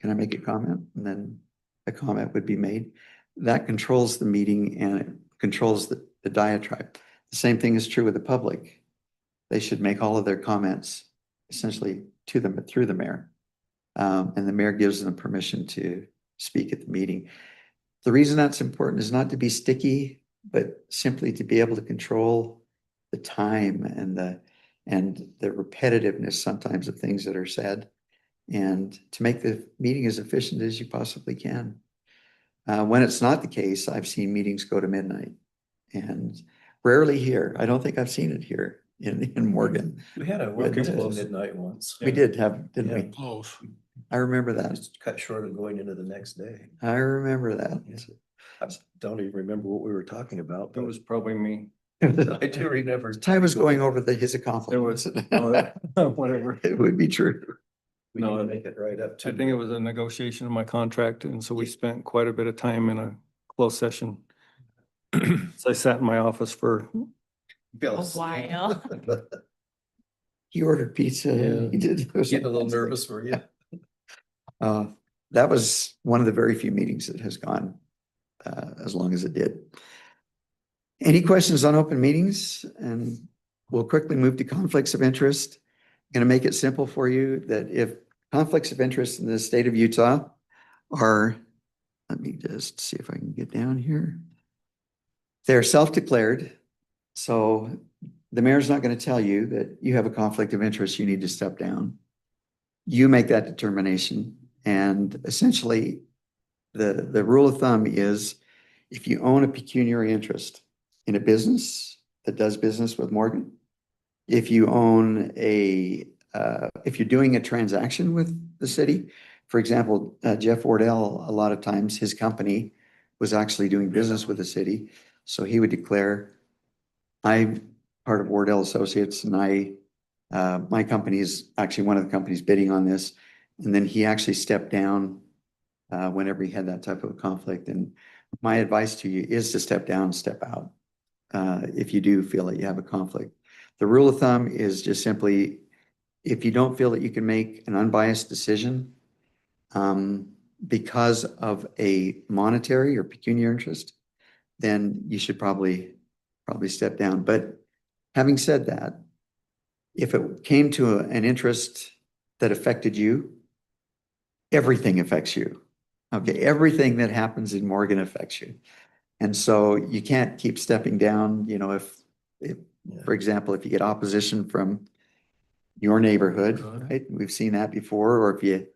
S8: can I make a comment? And then a comment would be made. that controls the meeting and it controls the diatribe. The same thing is true with the public. They should make all of their comments essentially to them through the mayor. And the mayor gives them permission to speak at the meeting. The reason that's important is not to be sticky, but simply to be able to control the time and the repetitiveness sometimes of things that are said, and to make the meeting as efficient as you possibly can. When it's not the case, I've seen meetings go to midnight, and rarely here. I don't think I've seen it here in Morgan.
S4: We had a
S8: But,
S4: work until
S8: uh,
S4: midnight once.
S8: We did have, didn't we?
S5: Close.
S8: I remember that.
S4: Just cut short of going into the next day.
S8: I remember that.
S4: I don't even remember what we were talking about,
S7: It
S4: but
S7: was probably me.
S4: I do remember.
S8: Ty was going over his
S7: It
S8: accomplishments.
S7: was, whatever.
S8: It would be true.
S4: We
S7: No,
S4: didn't make it right up to.
S7: I think it was a negotiation of my contract, and so we spent quite a bit of time in a closed session. So I sat in my office for,
S6: A while.
S8: He ordered pizza.
S4: Yeah.
S8: He did.
S4: Getting a little nervous for you.
S8: That was one of the very few meetings that has gone as long as it did. Any questions on open meetings? And we'll quickly move to conflicts of interest. Going to make it simple for you that if conflicts of interest in the state of Utah are, let me just see if I can get down here. They're self-declared. So the mayor's not going to tell you that you have a conflict of interest, you need to step down. You make that determination. And essentially, the rule of thumb is if you own a pecuniary interest in a business that does business with Morgan, if you own if you're doing a transaction with the city, for example, Jeff Wardell, a lot of times his company was actually doing business with the city. So he would declare, I'm part of Wardell Associates and my company is actually one of the companies bidding on this. And then he actually stepped down whenever he had that type of a conflict. And my advice to you is to step down, step out if you do feel that you have a conflict. The rule of thumb is just simply, if you don't feel that you can make an unbiased decision because of a monetary or pecuniary interest, then you should probably step down. But having said that, if it came to an interest that affected you, everything affects you. Okay, everything that happens in Morgan affects you. And so you can't keep stepping down, you know, if for example, if you get opposition from your neighborhood, right? We've seen that before, or if you,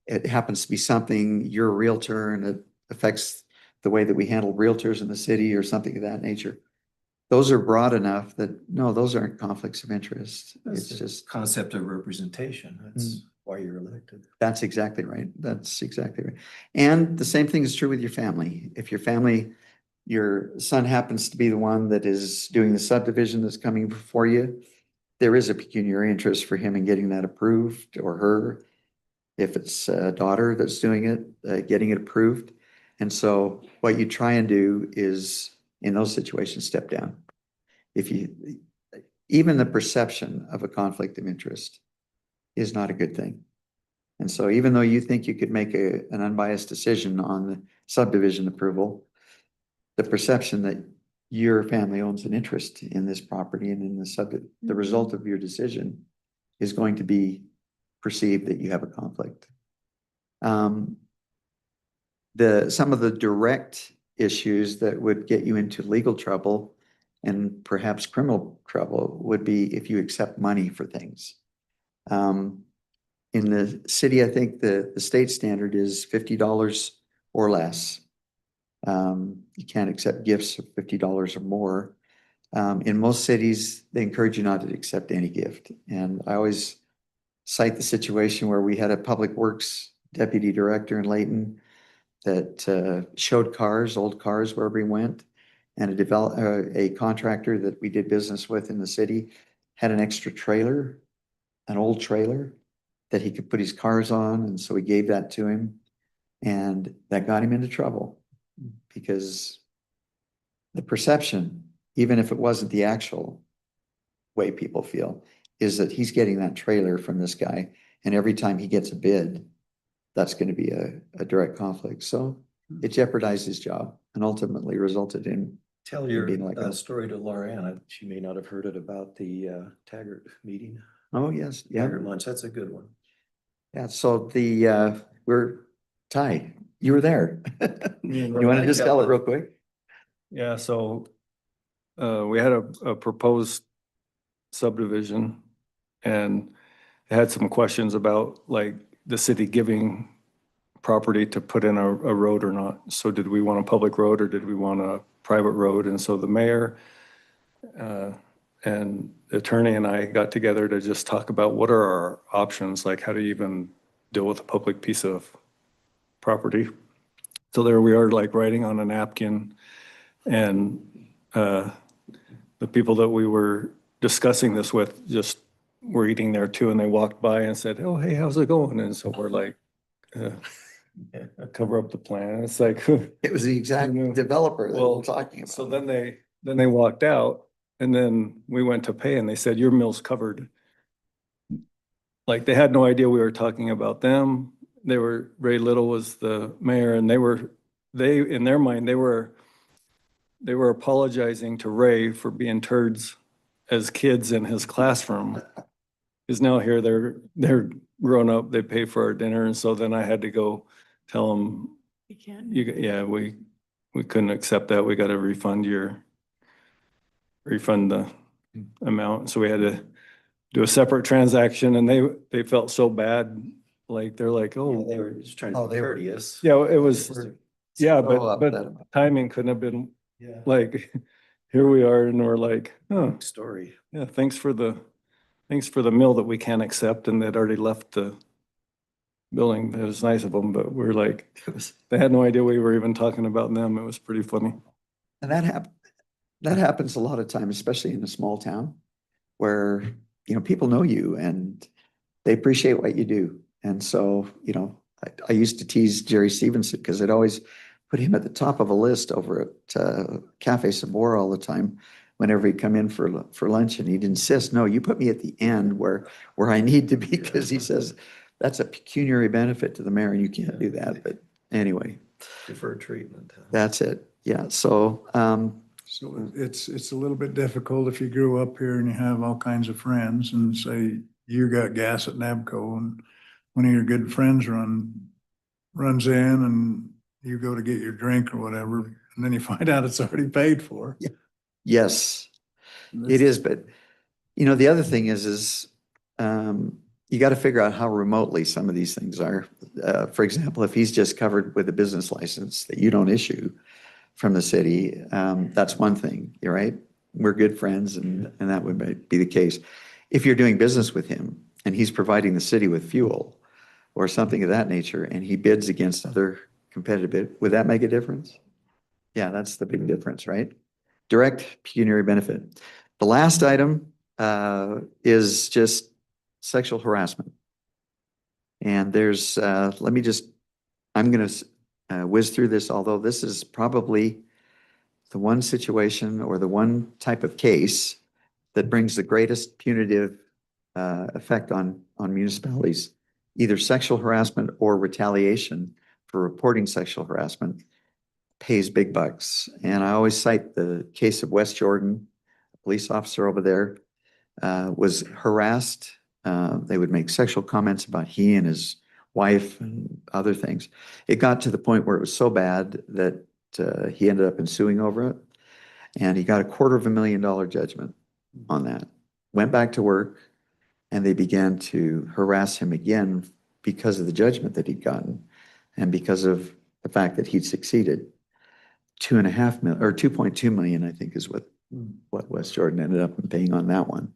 S8: it happens to be something, you're a realtor and it affects the way that we handle realtors in the city or something of that nature. Those are broad enough that, no, those aren't conflicts of interest. It's just,
S4: Concept of representation. That's why you're elected.
S8: that's exactly right. That's exactly right. And the same thing is true with your family. If your family, your son happens to be the one that is doing the subdivision that's coming before you, there is a pecuniary interest for him in getting that approved, or her. If it's a daughter that's doing it, getting it approved. And so what you try and do is, in those situations, step down. If you, even the perception of a conflict of interest is not a good thing. And so even though you think you could make an unbiased decision on the subdivision approval, the perception that your family owns an interest in this property and in the result of your decision is going to be perceived that you have a conflict. Some of the direct issues that would get you into legal trouble and perhaps criminal trouble would be if you accept money for things. In the city, I think the state standard is $50 or less. You can't accept gifts of $50 or more. In most cities, they encourage you not to accept any gift. And I always cite the situation where we had a public works deputy director in Layton that showed cars, old cars, wherever he went. And a contractor that we did business with in the city had an extra trailer, an old trailer that he could put his cars on. And so we gave that to him, and that got him into trouble because the perception, even if it wasn't the actual way people feel, is that he's getting that trailer from this guy. And every time he gets a bid, that's going to be a direct conflict. So it jeopardized his job and ultimately resulted in,
S4: Tell your
S8: being like a-
S4: story to Loriana. She may not have heard it about the Taggart meeting.
S8: oh, yes, yeah.
S4: Taggart lunch, that's a good one.
S8: Yeah, so Ty, you were there. You want to just tell it real quick?
S7: Yeah, so we had a proposed subdivision and it had some questions about like the city giving property to put in a road or not. So did we want a public road or did we want a private road? And so the mayor and the attorney and I got together to just talk about what are our options, like how do you even deal with a public piece of property? So there we are, like writing on a napkin, and the people that we were discussing this with just were eating there too, and they walked by and said, "Oh, hey, how's it going?" And so we're like, cover up the plan. It's like,
S8: It was the exact
S7: No.
S8: developer that
S7: Well,
S8: we're talking about.
S7: so then they walked out, and then we went to pay, and they said, "Your mill's covered." Like they had no idea we were talking about them. Ray Little was the mayor, and they in their mind, they were apologizing to Ray for being turds as kids in his classroom. Because now here they're grown up, they pay for our dinner, and so then I had to go tell them,
S6: We can't.
S7: we couldn't accept that. We got to refund the amount. So we had to do a separate transaction, and they felt so bad. Like they're like,
S4: They
S7: oh,
S4: were just trying to
S8: Oh,
S4: be
S8: they were-
S4: courteous.
S7: yeah, it was, yeah,
S8: So upset
S7: but
S8: about it.
S7: timing couldn't have been
S4: Yeah.
S7: like, here we are, and we're like, oh,
S4: Story.
S7: yeah, thanks for the mill that we can't accept and that already left the building. It was nice of them, but we're like, they had no idea we were even talking about them. It was pretty funny.
S8: And that happens a lot of times, especially in a small town where, people know you and they appreciate what you do. And so, I used to tease Jerry Stevenson because I'd always put him at the top of a list over at Cafe Sabor all the time whenever he'd come in for lunch, and he'd insist, no, you put me at the end where I need to be, because he says that's a pecuniary benefit to the mayor and you can't do that. But anyway,
S4: Deferred treatment.
S8: that's it. Yeah. So,
S1: So it's a little bit difficult if you grew up here and you have all kinds of friends and say you got gas at Nabco and one of your good friends runs in and you go to get your drink or whatever, and then you find out it's already paid for.
S8: yes, it is. But, the other thing is, you got to figure out how remotely some of these things are. For example, if he's just covered with a business license that you don't issue from the city, that's one thing, you're right? We're good friends and that would be the case. If you're doing business with him and he's providing the city with fuel or something of that nature, and he bids against other competitive bid, would that make a difference? Yeah, that's the big difference, right? Direct pecuniary benefit. The last item is just sexual harassment. And there's, I'm going to whiz through this, although this is probably the one situation or the one type of case that brings the greatest punitive effect on municipalities, either sexual harassment or retaliation for reporting sexual harassment pays big bucks. And I always cite the case of West Jordan, a police officer over there was harassed. They would make sexual comments about he and his wife and other things. It got to the point where it was so bad that he ended up suing over it. And he got a $250,000 judgment on that. Went back to work and they began to harass him again because of the judgment that he'd gotten and because of the fact that he'd succeeded. 2.5 million or 2.2 million, I think, is what West Jordan ended up paying on that one.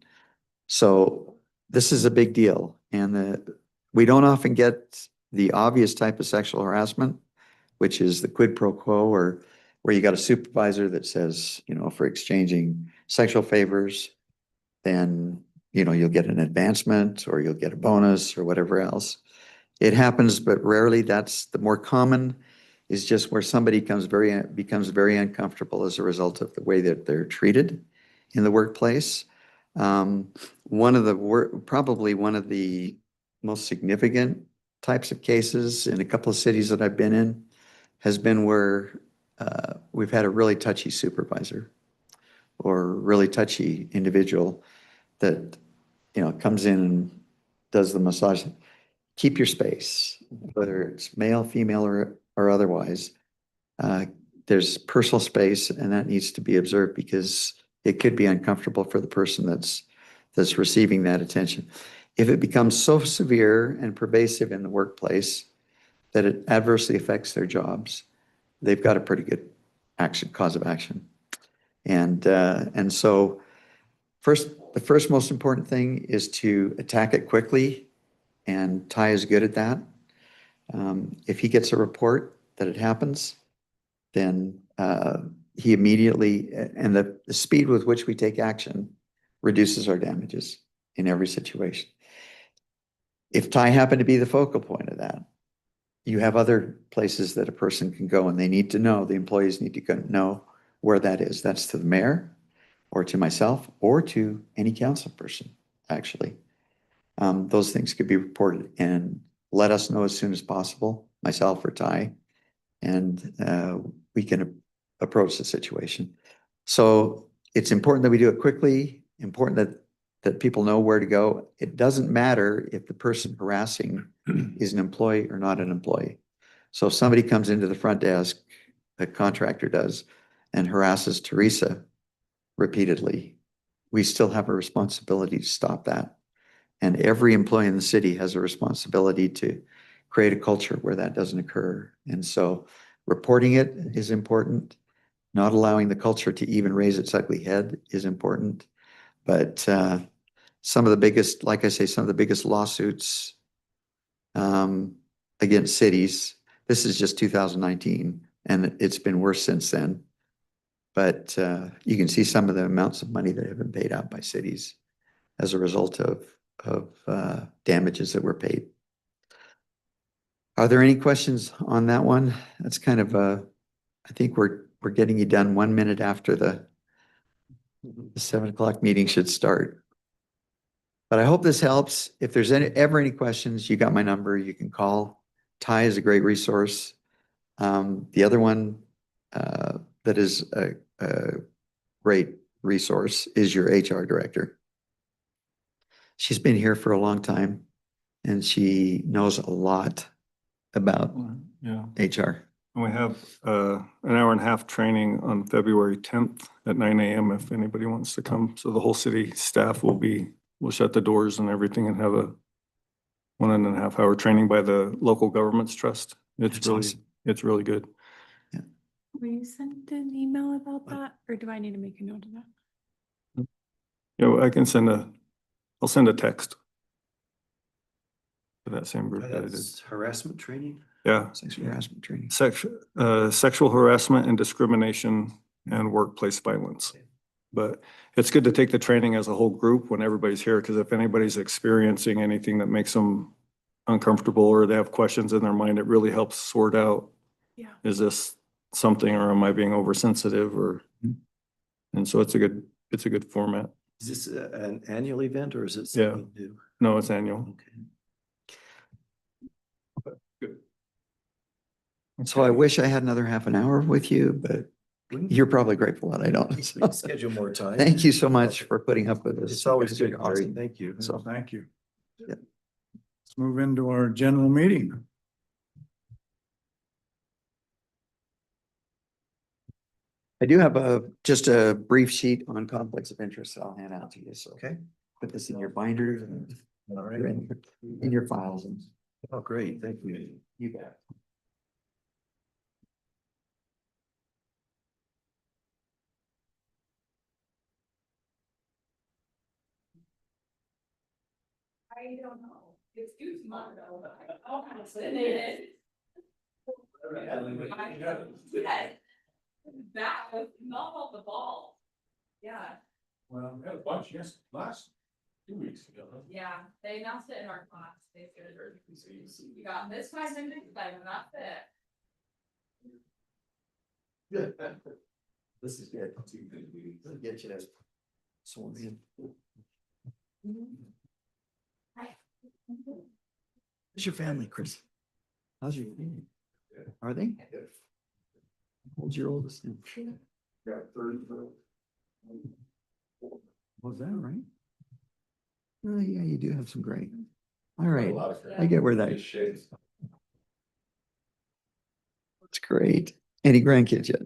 S8: So this is a big deal. And we don't often get the obvious type of sexual harassment, which is the quid pro quo, or where you got a supervisor that says, for exchanging sexual favors, then, you'll get an advancement or you'll get a bonus or whatever else. It happens, but rarely. That's the more common, is just where somebody becomes very uncomfortable as a result of the way that they're treated in the workplace. Probably one of the most significant types of cases in a couple of cities that I've been in, has been where we've had a really touchy supervisor or really touchy individual that, comes in and does the massage. Keep your space, whether it's male, female, or otherwise. There's personal space and that needs to be observed because it could be uncomfortable for the person that's receiving that attention. If it becomes so severe and pervasive in the workplace that it adversely affects their jobs, they've got a pretty good cause of action. And so the first most important thing is to attack it quickly, and Ty is good at that. If he gets a report that it happens, then he immediately, and the speed with which we take action reduces our damages in every situation. If Ty happened to be the focal point of that, you have other places that a person can go and they need to know, the employees need to know where that is. That's to the mayor or to myself or to any council person, actually. Those things could be reported and let us know as soon as possible, myself or Ty, and we can approach the situation. So it's important that we do it quickly, important that people know where to go. It doesn't matter if the person harassing is an employee or not an employee. So if somebody comes into the front desk, a contractor does, and harasses Teresa repeatedly, we still have a responsibility to stop that. And every employee in the city has a responsibility to create a culture where that doesn't occur. And so reporting it is important. Not allowing the culture to even raise its ugly head is important. But some of the biggest, like I say, some of the biggest lawsuits against cities, this is just 2019, and it's been worse since then. But you can see some of the amounts of money that have been paid out by cities as a result of damages that were paid. Are there any questions on that one? That's kind of I think we're getting you done 1 minute after the 7 o'clock meeting should start. But I hope this helps. If there's ever any questions, you got my number, you can call. Ty is a great resource. The other one that is a great resource is your HR director. She's been here for a long time and she knows a lot about
S7: Yeah.
S8: HR.
S7: And we have an hour and a half training on February 10th at 9 a.m. if anybody wants to come. So the whole city staff will shut the doors and everything and have a 1.5 hour training by the local governments trust.
S8: That's awesome.
S7: It's really good.
S6: Will you send an email about that, or do I need to make a note of that?
S7: I'll send a text to that same group that I did.
S4: That's harassment training?
S7: Yeah.
S8: Sexual harassment training.
S7: Sexual harassment and discrimination and workplace violence. But it's good to take the training as a whole group when everybody's here, because if anybody's experiencing anything that makes them uncomfortable or they have questions in their mind, it really helps sort out,
S6: Yeah.
S7: is this something or am I being oversensitive or, and so it's a good format.
S4: Is this an annual event or is it
S7: Yeah.
S4: something new?
S7: No, it's annual.
S4: Okay.
S8: So I wish I had another half an hour with you, but you're probably grateful that I
S4: We
S8: don't.
S4: can schedule more time.
S8: Thank you so much for putting up with us.
S4: It's always
S8: You guys
S4: good,
S8: are
S4: Gary.
S8: awesome.
S4: Thank you.
S8: So
S1: Thank you.
S8: Yeah.
S1: Let's move into our general meeting.
S8: I do have just a brief sheet on conflicts of interest that I'll hand out to you. So
S4: Okay.
S8: put this in your binders and
S4: All right.
S8: in your files. And
S4: Oh, great. Thank you.
S8: you bet.
S9: I don't know. It's too small though, but I don't have to in it. Yes. That was not on the ball. Yeah,
S2: Well, we had a bunch, yes, last 2 weeks ago.
S9: yeah, they announced it in our class. They said, we got this time and next time, and that's it.
S8: This is good. We'll get you to sworn in. How's your family, Chris? How's your family? Are they? What's your oldest? now? Was that right? Oh, yeah, you do have some great. All right, I get where that. That's great. Any grandkids yet?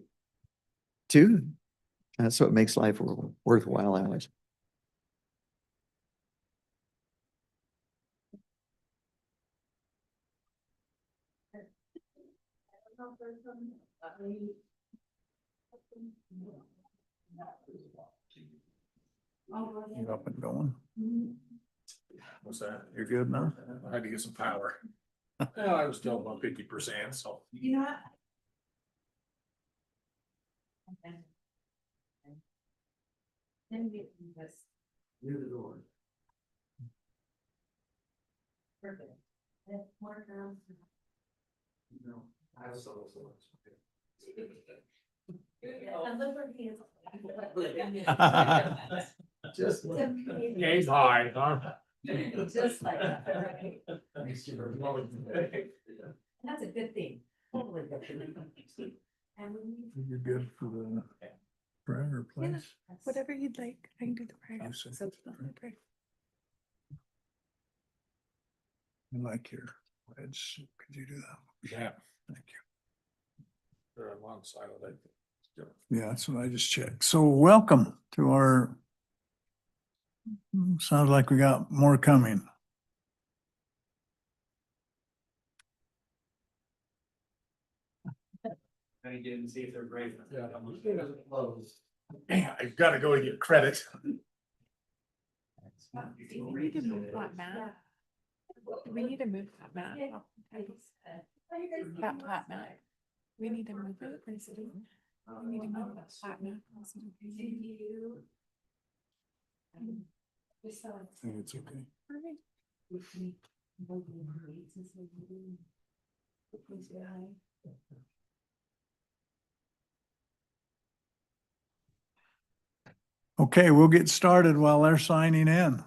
S8: Two? That's what makes life worthwhile, Alex.
S1: You up and going?
S2: What's that?
S1: You're good now?
S2: I had to get some power. Well, I was still about 50%, so.
S9: You know what? Then we can just.
S8: Near the door.
S9: Perfect. And more girls.
S8: No, I was so.
S9: And look where he is.
S8: Just.
S2: Game's high, huh?
S9: Just like that, right? That's a good thing. Totally good thing. And we.
S1: You're good for the prayer, please.
S6: Whatever you'd like, I can do the prayer.
S1: You said-
S6: So, prayer.
S1: I like your pledge. Could you do that?
S2: Yeah.
S1: Thank you.
S2: They're alongside of it.
S1: Yeah, that's what I just checked. So welcome to our, sounds like we got more coming.
S3: I didn't see if they're great.
S2: Man, I've got to go to get credit.
S6: We need to move that mat. We need to move that mat. That flat mat. We need to move it. Or is it- We need to move that flat mat. Is it okay?
S1: I think it's okay.
S6: Alright.
S1: Okay, we'll get started while they're signing in.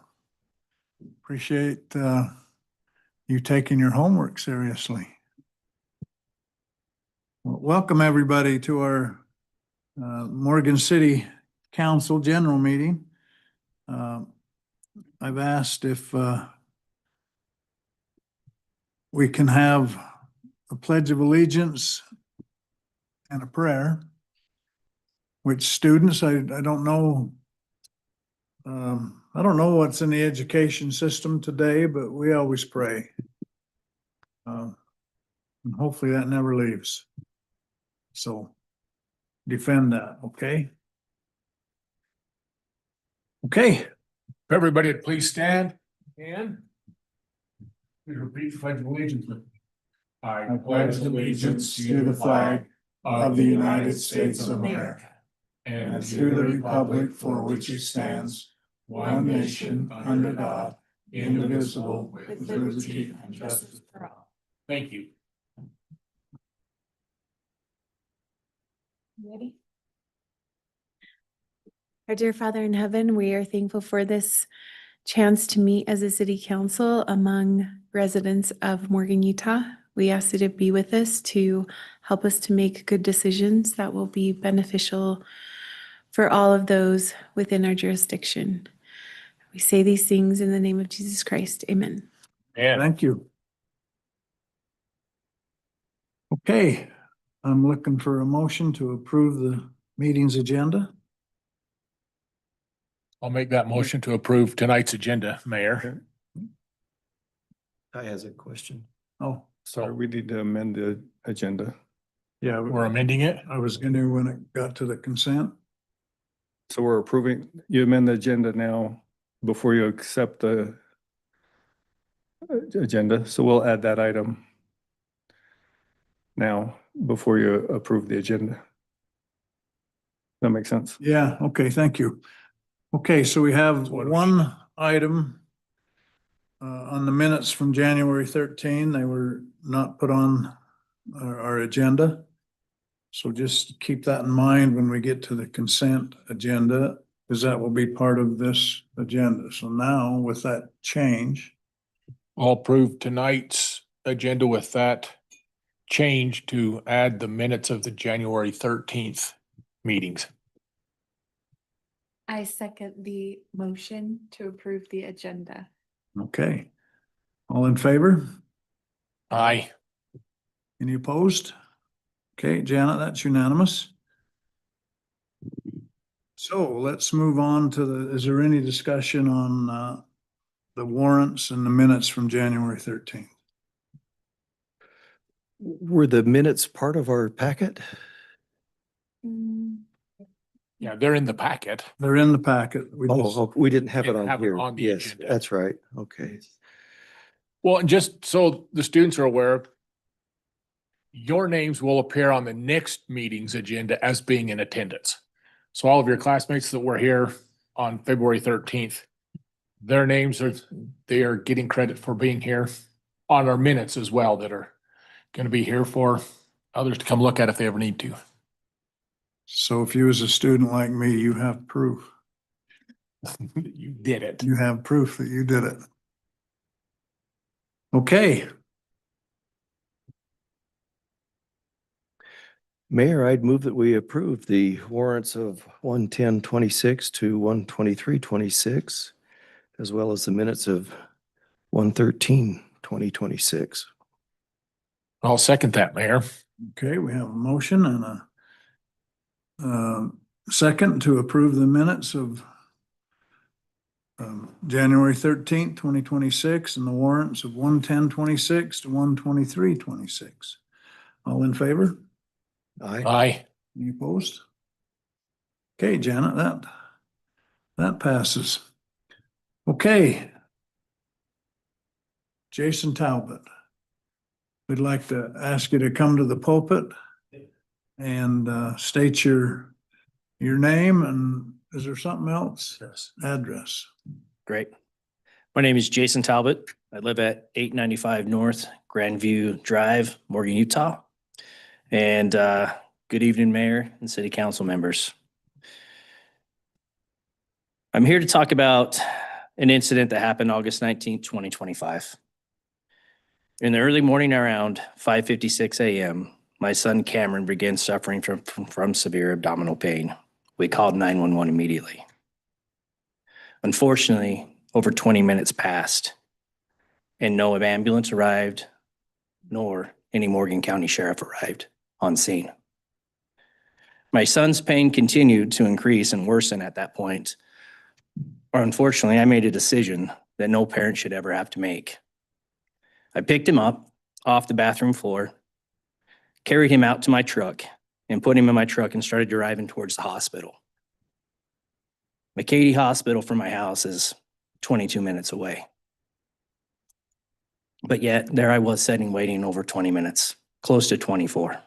S1: Appreciate you taking your homework seriously. Well, welcome, everybody, to our Morgan City Council General Meeting. I've asked if we can have a Pledge of Allegiance and a prayer, which students, I don't know. I don't know what's in the education system today, but we always pray. And hopefully that never leaves. So defend that, okay? Okay,
S2: If everybody would please stand and please repeat the pledge of allegiance with me.
S1: I pledge allegiance to the flag of the United States of America and to the republic for which it stands, one nation, under God, indivisible, with liberty and justice for all.
S2: Thank you.
S6: Ready? Our dear Father in heaven, we are thankful for this chance to meet as a city council among residents of Morgan, Utah. We ask you to be with us to help us to make good decisions that will be beneficial for all of those within our jurisdiction. We say these things in the name of Jesus Christ. Amen.
S2: And
S1: Thank you. Okay, I'm looking for a motion to approve the meeting's agenda.
S2: I'll make that motion to approve tonight's agenda, Mayor.
S4: I has a question.
S1: Oh,
S7: Sorry, we need to amend the agenda.
S1: yeah,
S2: We're amending it.
S1: I was gonna when it got to the consent.
S7: So we're approving, you amend the agenda now before you accept the agenda. So we'll add that item now before you approve the agenda. That makes sense?
S1: Yeah, okay, thank you. Okay, so we have one item on the minutes from January 13. They were not put on our agenda. So just keep that in mind when we get to the consent agenda, because that will be part of this agenda. So now with that change,
S2: I'll approve tonight's agenda with that change to add the minutes of the January 13th meetings.
S6: I second the motion to approve the agenda.
S1: Okay. All in favor?
S2: Aye.
S1: Any opposed? Okay, Janet, that's unanimous. So let's move on to is there any discussion on the warrants and the minutes from January 13th?
S4: Were the minutes part of our packet?
S2: Yeah, they're in the packet.
S1: They're in the packet. We just-
S4: Oh, we didn't have it
S2: Didn't
S4: on
S2: have it
S4: here.
S2: on the
S4: Yes,
S2: agenda.
S4: that's right. Okay.
S2: Well, and just so the students are aware, your names will appear on the next meeting's agenda as being in attendance. So all of your classmates that were here on February 13th, their names they are getting credit for being here on our minutes as well that are going to be here for others to come look at if they ever need to.
S1: So if you was a student like me, you have proof.
S2: You did it.
S1: You have proof that you did it. Okay,
S4: Mayor, I'd move that we approve the warrants of 110-26 to 123-26, as well as the minutes of 113-2026.
S2: I'll second that, Mayor.
S1: okay, we have a motion and a second to approve the minutes of January 13th, 2026, and the warrants of 110-26 to 123-26. All in favor?
S4: Aye.
S2: Aye.
S1: Any opposed? Okay, Janet, that passes. Okay. Jason Talbot. We'd like to ask you to come to the pulpit and state your name and is there something else?
S10: Yes.
S1: Address.
S10: Great. My name is Jason Talbot. I live at 895 North Grandview Drive, Morgan, Utah. And good evening, Mayor and City Council members. I'm here to talk about an incident that happened August 19th, 2025. In the early morning around 5:56 a.m., my son Cameron began suffering from severe abdominal pain. We called 911 immediately. Unfortunately, over 20 minutes passed and no ambulance arrived, nor any Morgan County Sheriff arrived on scene. My son's pain continued to increase and worsen at that point. Unfortunately, I made a decision that no parent should ever have to make. I picked him up off the bathroom floor, carried him out to my truck, and put him in my truck and started driving towards the hospital. McCady Hospital from my house is 22 minutes away. But yet, there I was sitting waiting over 20 minutes, close to 24.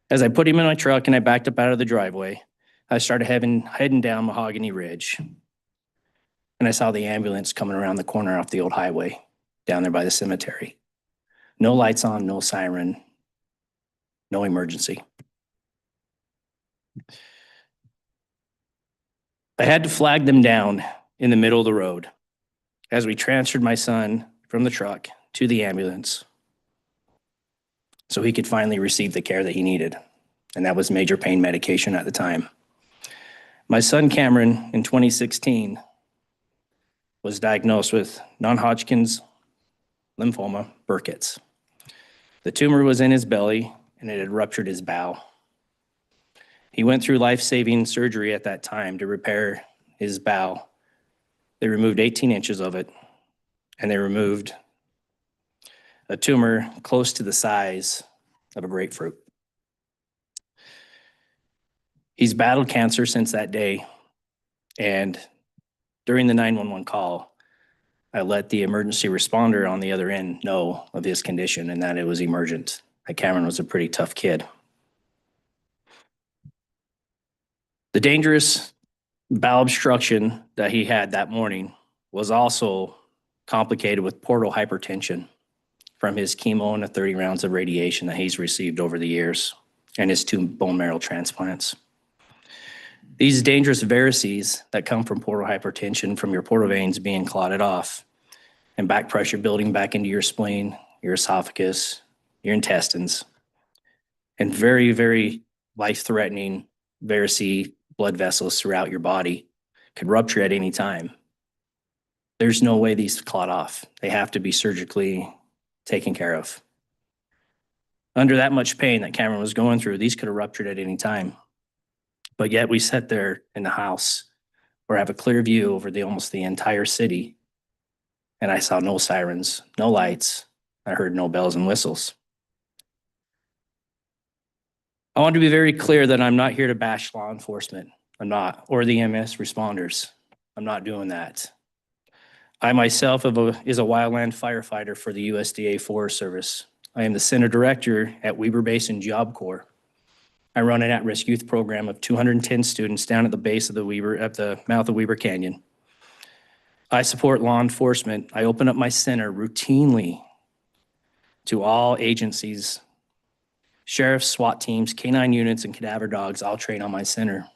S10: As I put him in my truck and I backed up out of the driveway, I started heading down Mahogany Ridge. And I saw the ambulance coming around the corner off the old highway down there by the cemetery. No lights on, no siren, no emergency. I had to flag them down in the middle of the road as we transferred my son from the truck to the ambulance so he could finally receive the care that he needed. And that was major pain medication at the time. My son Cameron in 2016 was diagnosed with non-Hodgkin's lymphoma, Burkitt's. The tumor was in his belly and it had ruptured his bowel. He went through life-saving surgery at that time to repair his bowel. They removed 18 inches of it, and they removed a tumor close to the size of a grapefruit. He's battled cancer since that day, and during the 911 call, I let the emergency responder on the other end know of his condition and that it was emergent. Cameron was a pretty tough kid. The dangerous bowel obstruction that he had that morning was also complicated with portal hypertension from his chemo and the 30 rounds of radiation that he's received over the years and his 2 bone marrow transplants. These dangerous varices that come from portal hypertension from your portal veins being clotted off and back pressure building back into your spleen, your esophagus, your intestines, and very, very life-threatening variceal blood vessels throughout your body could rupture at any time. There's no way these clot off. They have to be surgically taken care of. Under that much pain that Cameron was going through, these could have ruptured at any time. But yet we sat there in the house or have a clear view over almost the entire city. And I saw no sirens, no lights. I heard no bells and whistles. I want to be very clear that I'm not here to bash law enforcement. I'm not, or the EMS responders. I'm not doing that. I myself is a wildland firefighter for the USDA Forest Service. I am the Center Director at Weber Basin Job Corps. I run an at-risk youth program of 210 students down at the base of at the mouth of Weber Canyon. I support law enforcement. I open up my center routinely to all agencies, sheriffs, SWAT teams, K-9 units, and cadaver dogs all train on my center.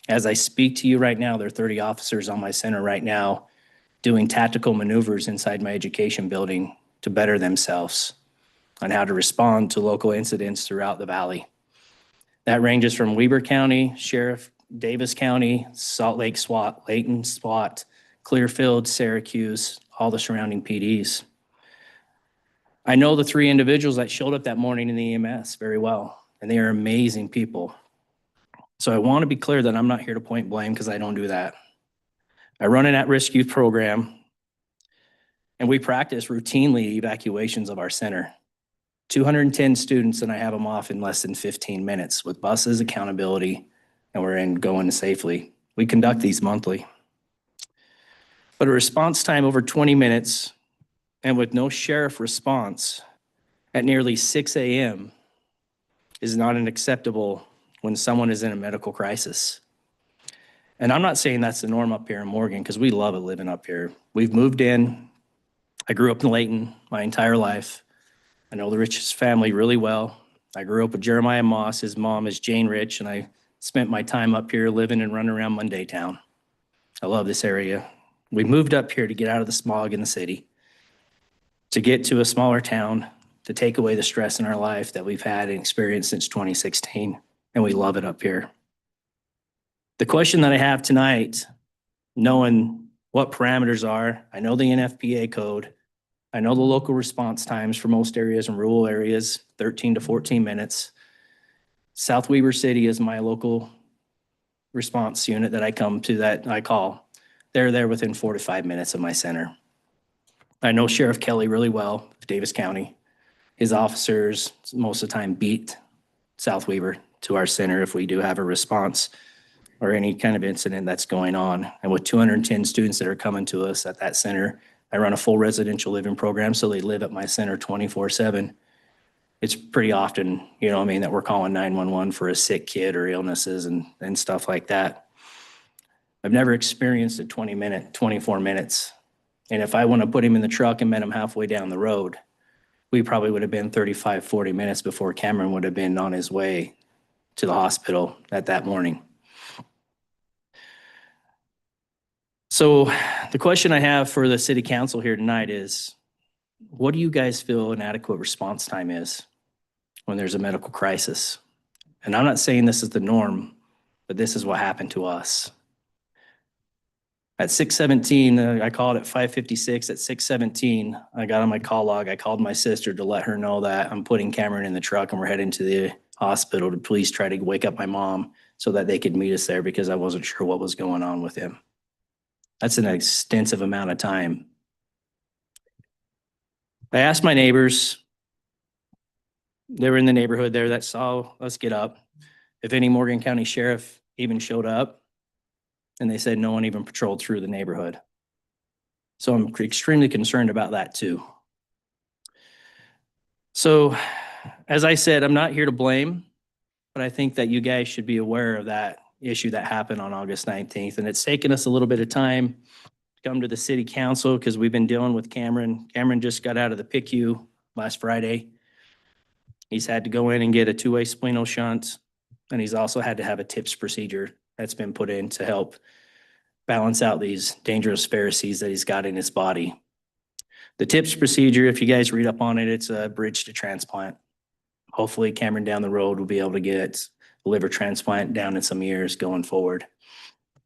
S10: As I speak to you right now, there are 30 officers on my center right now doing tactical maneuvers inside my education building to better themselves on how to respond to local incidents throughout the valley. That ranges from Weber County, Sheriff, Davis County, Salt Lake SWAT, Layton SWAT, Clearfield, Syracuse, all the surrounding PDs. I know the 3 individuals that showed up that morning in the EMS very well, and they are amazing people. So I want to be clear that I'm not here to point blame because I don't do that. I run an at-risk youth program, and we practice routinely evacuations of our center. 210 students, and I have them off in less than 15 minutes with buses, accountability, and we're going safely. We conduct these monthly. But a response time over 20 minutes and with no sheriff response at nearly 6 a.m. is not unacceptable when someone is in a medical crisis. And I'm not saying that's the norm up here in Morgan because we love it living up here. We've moved in. I grew up in Layton my entire life. I know the Rich's family really well. I grew up with Jeremiah Moss. His mom is Jane Rich, and I spent my time up here living and running around Monday Town. I love this area. We moved up here to get out of the smog in the city, to get to a smaller town, to take away the stress in our life that we've had and experienced since 2016, and we love it up here. The question that I have tonight, knowing what parameters are, I know the NFPA code, I know the local response times for most areas and rural areas, 13 to 14 minutes. South Weber City is my local response unit that I come to, that I call. They're there within 4 to 5 minutes of my center. I know Sheriff Kelly really well, Davis County. His officers most of the time beat South Weber to our center if we do have a response or any kind of incident that's going on. And with 210 students that are coming to us at that center, I run a full residential living program, so they live at my center 24/7. It's pretty often, you know what I mean, that we're calling 911 for a sick kid or illnesses and stuff like that. I've never experienced a 24 minutes. And if I want to put him in the truck and met him halfway down the road, we probably would have been 35, 40 minutes before Cameron would have been on his way to the hospital that morning. So the question I have for the city council here tonight is, what do you guys feel an adequate response time is when there's a medical crisis? And I'm not saying this is the norm, but this is what happened to us. At 6:17, I called at 5:56. At 6:17, I got on my call log. I called my sister to let her know that I'm putting Cameron in the truck and we're heading to the hospital to please try to wake up my mom so that they could meet us there because I wasn't sure what was going on with him. That's an extensive amount of time. I asked my neighbors, they were in the neighborhood there that saw us get up, if any Morgan County sheriff even showed up. And they said no one even patrolled through the neighborhood. So I'm extremely concerned about that too. So as I said, I'm not here to blame, but I think that you guys should be aware of that issue that happened on August 19th. And it's taken us a little bit of time to come to the city council because we've been dealing with Cameron. Cameron just got out of the PICU last Friday. He's had to go in and get a 2-way spleno shunt, and he's also had to have a TIPS procedure that's been put in to help balance out these dangerous varices that he's got in his body. The TIPS procedure, if you guys read up on it, it's a bridge to transplant. hopefully Cameron down the road will be able to get a liver transplant down in some years going forward.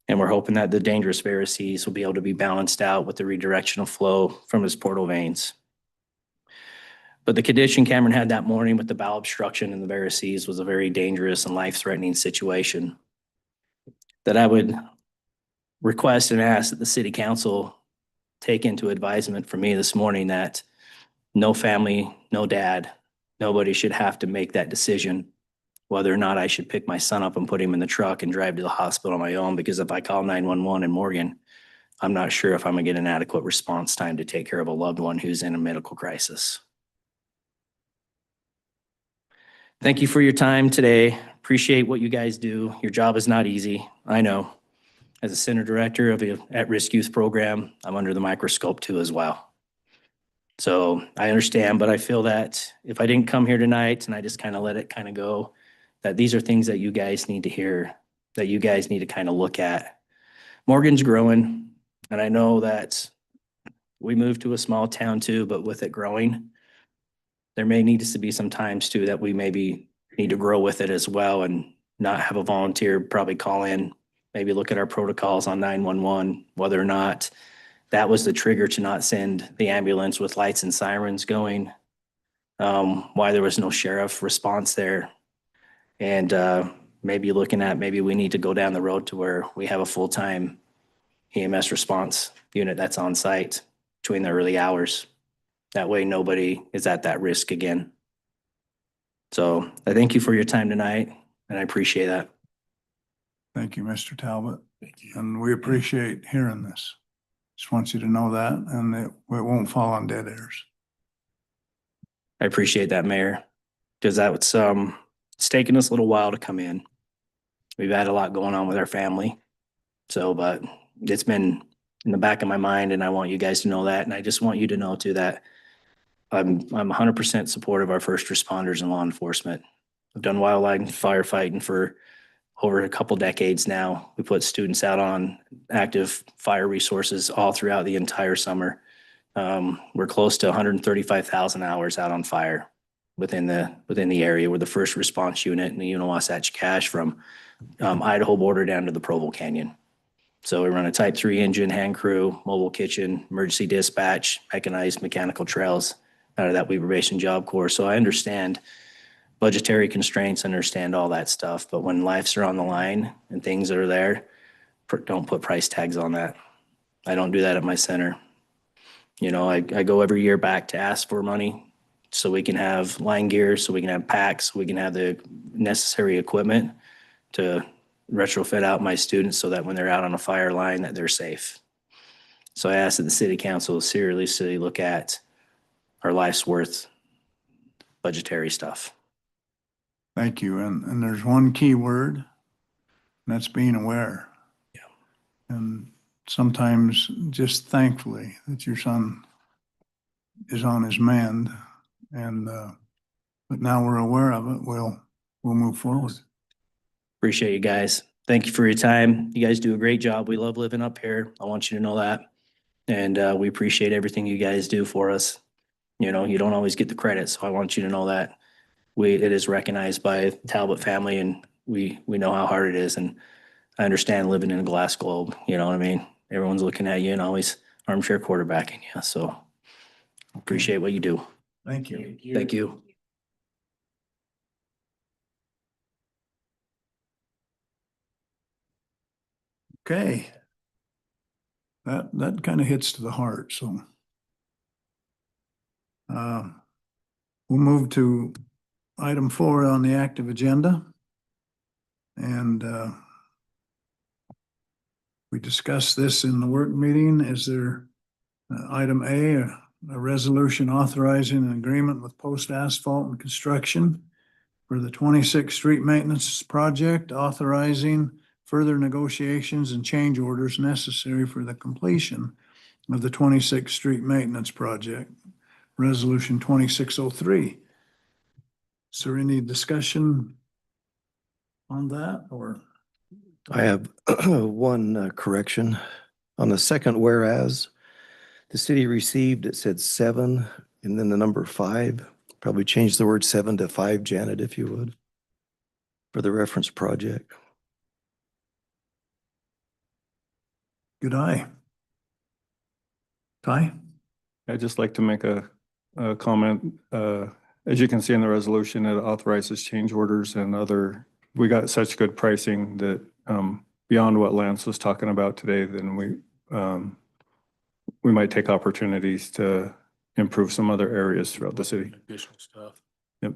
S10: And we're hoping that the dangerous varices will be able to be balanced out with the redirection of flow from his portal veins. But the condition Cameron had that morning with the bowel obstruction and the varices was a very dangerous and life-threatening situation that I would request and ask that the city council take into advisement for me this morning that no family, no dad, nobody should have to make that decision whether or not I should pick my son up and put him in the truck and drive to the hospital on my own, because if I call 911 in Morgan, I'm not sure if I'm gonna get an adequate response time to take care of a loved one who's in a medical crisis. Thank you for your time today. Appreciate what you guys do. Your job is not easy, I know. As a center director of the at-risk youth program, I'm under the microscope too as well. So I understand, but I feel that if I didn't come here tonight and I just kind of let it kind of go, that these are things that you guys need to hear, that you guys need to kind of look at. Morgan's growing, and I know that we moved to a small town too, but with it growing, there may need to be some times too that we maybe need to grow with it as well and not have a volunteer probably call in, maybe look at our protocols on 911, whether or not that was the trigger to not send the ambulance with lights and sirens going, why there was no sheriff response there. And maybe looking at, maybe we need to go down the road to where we have a full-time EMS response unit that's on site between the early hours. That way nobody is at that risk again. So I thank you for your time tonight, and I appreciate that.
S1: Thank you, Mr. Talbot. Thank you. And we appreciate hearing this. Just want you to know that, and it won't fall on dead ears.
S10: I appreciate that, Mayor, because that was, it's taken us a little while to come in. We've had a lot going on with our family. So, but it's been in the back of my mind, and I want you guys to know that. And I just want you to know too that I'm 100% supportive of our first responders and law enforcement. I've done wildlife firefighting for over a couple decades now. We put students out on active fire resources all throughout the entire summer. We're close to 135,000 hours out on fire within the area. We're the first response unit in the Unawassatch Cache from Idaho border down to the Provo Canyon. So we run a type 3 engine, hand crew, mobile kitchen, emergency dispatch, mechanized mechanical trails out of that Weaver Basin Job Corps. So I understand budgetary constraints, understand all that stuff, but when lives are on the line and things are there, don't put price tags on that. I don't do that at my center. You know, I go every year back to ask for money so we can have line gear, so we can have packs, so we can have the necessary equipment to retrofit out my students so that when they're out on a fire line that they're safe. So I ask that the city council seriously look at our life's worth budgetary stuff.
S1: Thank you. And there's one key word, and that's being aware.
S10: Yeah.
S1: And sometimes just thankfully that your son is on his mend, and but now we're aware of it, we'll move forward.
S10: Appreciate you guys. Thank you for your time. You guys do a great job. We love living up here. I want you to know that. And we appreciate everything you guys do for us. You know, you don't always get the credit, so I want you to know that it is recognized by the Talbot family, and we know how hard it is. And I understand living in a glass globe, you know what I mean? Everyone's looking at you and always armchair quarterbacking you. So appreciate what you do.
S1: Thank you.
S10: Thank you.
S1: Okay. That kind of hits to the heart, so. We'll move to item 4 on the active agenda. And we discussed this in the work meeting. Is there item A, a resolution authorizing an agreement with Post Asphalt and Construction for the 26th Street Maintenance Project, authorizing further negotiations and change orders necessary for the completion of the 26th Street Maintenance Project, Resolution 2603. Is there any discussion on that, or?
S4: I have one correction. On the second whereas, the city received, it said 7 and then the number 5. Probably change the word 7 to 5, Janet, if you would, for the reference project.
S1: Good eye. Ty?
S7: I'd just like to make a comment. As you can see in the resolution, it authorizes change orders and we got such good pricing that beyond what Lance was talking about today, then we might take opportunities to improve some other areas throughout the city.
S2: Additional stuff.
S7: Yep.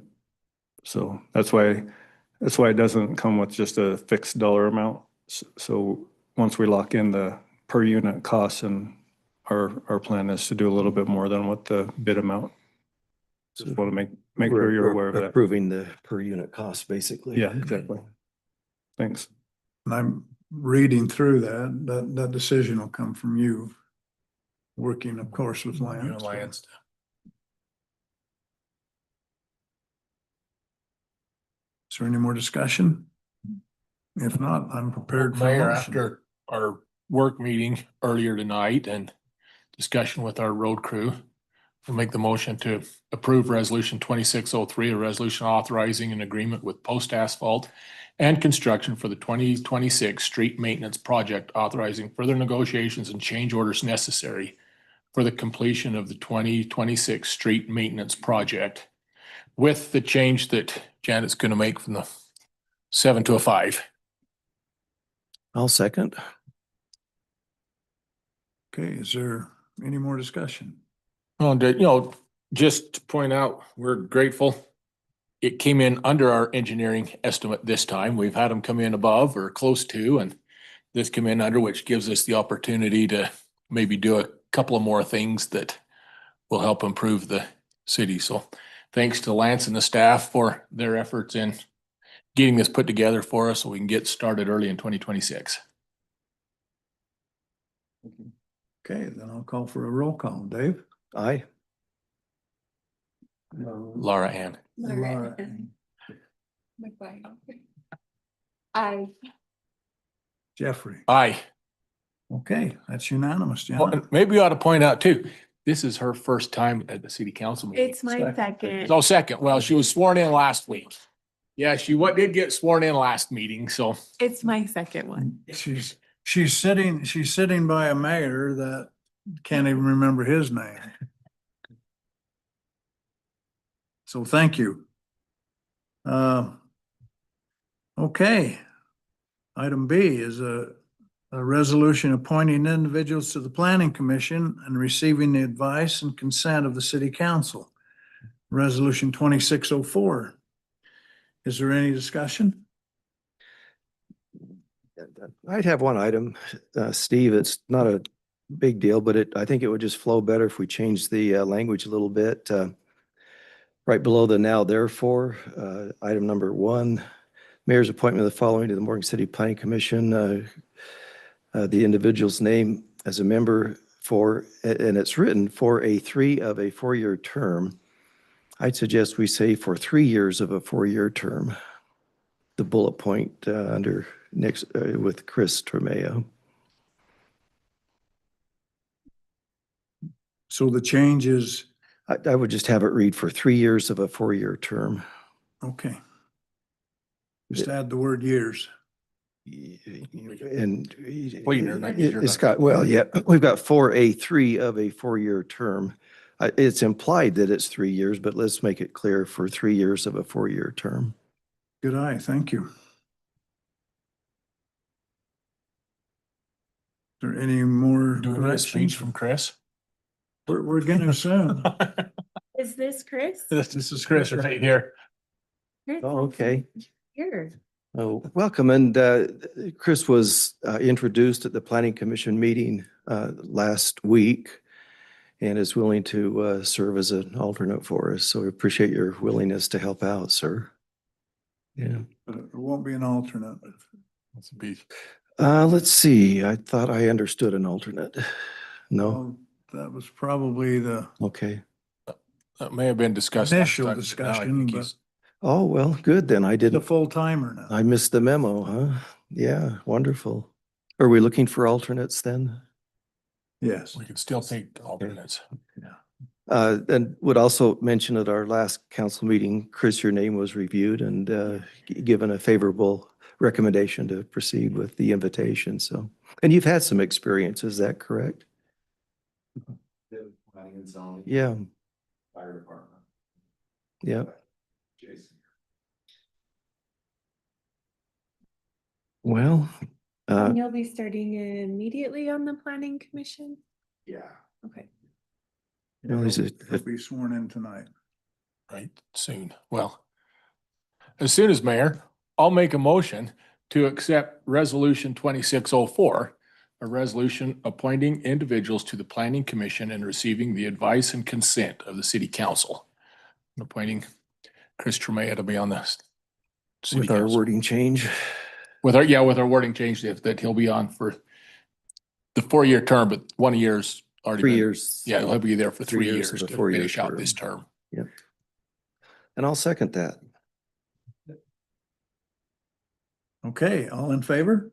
S7: So that's why it doesn't come with just a fixed dollar amount. So once we lock in the per unit costs, and our plan is to do a little bit more than what the bid amount. Just want to make sure you're aware of that.
S4: Approving the per unit cost, basically.
S7: Yeah, exactly. Thanks.
S1: And I'm reading through that decision will come from you. Working, of course, with Lance.
S2: Lance.
S1: Is there any more discussion? If not, I'm prepared for a
S2: Mayor,
S1: motion.
S2: after our work meeting earlier tonight and discussion with our road crew, we'll make the motion to approve resolution 2603, a resolution authorizing an agreement with Post Asphalt and construction for the 2026 street maintenance project, authorizing further negotiations and change orders necessary for the completion of the 2026 street maintenance project, with the change that Janet's going to make from the 7 to a 5.
S4: I'll second.
S1: Okay, is there any more discussion?
S2: Well, just to point out, we're grateful. It came in under our engineering estimate this time. We've had them come in above or close to, and this came in under, which gives us the opportunity to maybe do a couple of more things that will help improve the city. So thanks to Lance and the staff for their efforts in getting this put together for us so we can get started early in 2026.
S1: Okay, then I'll call for a roll call. Dave?
S4: Aye.
S2: Laura Ann.
S1: Laura.
S9: I.
S1: Jeffrey?
S2: Aye.
S1: Okay, that's unanimous,
S2: Well,
S1: Janet.
S2: and maybe we ought to point out too, this is her first time at the city council meeting.
S6: It's my second.
S2: Oh, second. Well, she was sworn in last week. Yeah, she did get sworn in last meeting, so.
S6: It's my second one.
S1: She's sitting by a mayor that can't even remember his name. So thank you. Okay. Item B is a resolution appointing individuals to the planning commission and receiving the advice and consent of the city council. Resolution 2604. Is there any discussion?
S4: I'd have one item, Steve. It's not a big deal, but I think it would just flow better if we change the language a little bit. Right below the now therefore, item number 1, mayor's appointment of the following to the Morgan City Planning Commission. The individual's name as a member and it's written for a 4-year term. I'd suggest we say for 3 years of a 4-year term. The bullet point under next with Chris Tremeo.
S1: So the change is,
S4: I would just have it read for 3 years of a 4-year term.
S1: okay. Just add the word years.
S4: And
S2: Cleaner, not easier.
S4: it's got, well, yeah, we've got for a 3 of a 4-year term. It's implied that it's 3 years, but let's make it clear for 3 years of a 4-year term.
S1: Good eye, thank you. Is there any more
S2: Do we need a speech
S1: corrections?
S2: from Chris?
S1: We're gonna soon.
S6: Is this Chris?
S2: This is Chris right here.
S4: Oh, okay.
S6: Here.
S4: Oh, welcome. And Chris was introduced at the Planning Commission meeting last week and is willing to serve as an alternate for us. So we appreciate your willingness to help out, sir. Yeah.
S1: But it won't be an alternate.
S2: That's a beef.
S4: Let's see. I thought I understood an alternate. No?
S1: Well, that was probably the
S4: Okay.
S2: That may have been discussed.
S1: Initial
S2: last time, but now I
S1: discussion,
S2: think
S1: but-
S2: he's-
S4: Oh, well, good then. I
S1: the
S4: didn't,
S1: full timer now.
S4: I missed the memo, huh? Yeah, wonderful. Are we looking for alternates then?
S1: Yes.
S2: We can still take alternates.
S4: And would also mention at our last council meeting, Chris, your name was reviewed and given a favorable recommendation to proceed with the invitation. So, and you've had some experience, is that correct? Yeah.
S5: Fire department.
S4: Yeah.
S5: Jason.
S4: Well,
S6: And you'll be starting immediately on the planning commission?
S5: Yeah.
S6: Okay.
S4: No, he's a-
S1: He'll be sworn in tonight.
S2: Right, soon. Well, as soon as mayor, I'll make a motion to accept resolution 2604, a resolution appointing individuals to the planning commission and receiving the advice and consent of the city council. And appointing Chris Tremaya to be on the city
S4: with our
S2: council.
S4: wording change.
S2: With our wording change that he'll be on for the 4-year term, but 1 year's already
S4: 3
S2: been-
S4: years.
S2: Yeah, he'll be there for 3
S4: 3 years
S2: years
S4: of
S2: to
S4: a 4-year
S2: finish out
S4: term.
S2: this term.
S4: Yep. And I'll second that.
S1: Okay, all in favor?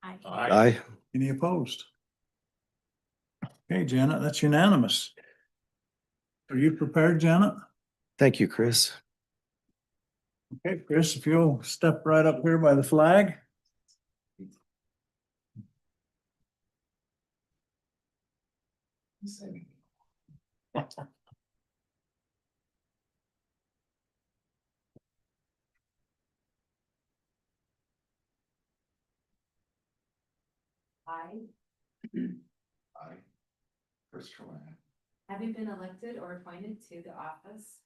S4: Aye.
S1: Any opposed? Okay, Janet, that's unanimous. Are you prepared, Janet?
S4: Thank you, Chris.
S1: Okay, Chris, if you'll step right up here by the flag.
S9: I,
S5: I, Chris Tremaya,
S9: having been elected or appointed to the office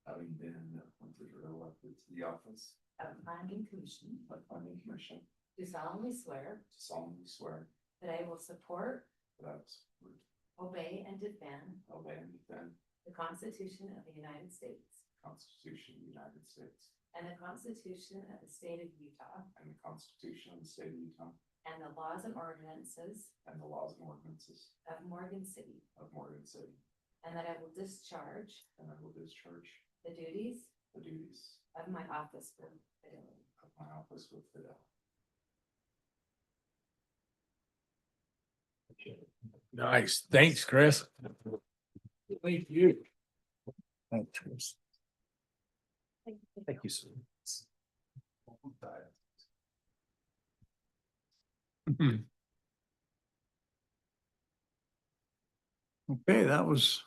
S5: having been appointed or elected to the office
S9: of planning commission,
S5: of planning commission,
S9: do solemnly swear
S5: to solemnly swear
S9: that I will support,
S5: that I will support,
S9: obey, and defend
S5: obey, and defend
S9: the Constitution of the United States
S5: the Constitution of the United States
S9: and the Constitution of the State of Utah
S5: and the Constitution of the State of Utah
S9: and the laws and ordinances
S5: and the laws and ordinances
S9: of Morgan City,
S5: of Morgan City,
S9: and that I will discharge
S5: and I will discharge
S9: the duties
S5: the duties
S9: of my office with fidelity.
S5: of my office with fidelity.
S2: Nice. Thanks, Chris. Thank you.
S1: Thanks, Chris.
S4: Thank you, sir.
S1: Okay, that was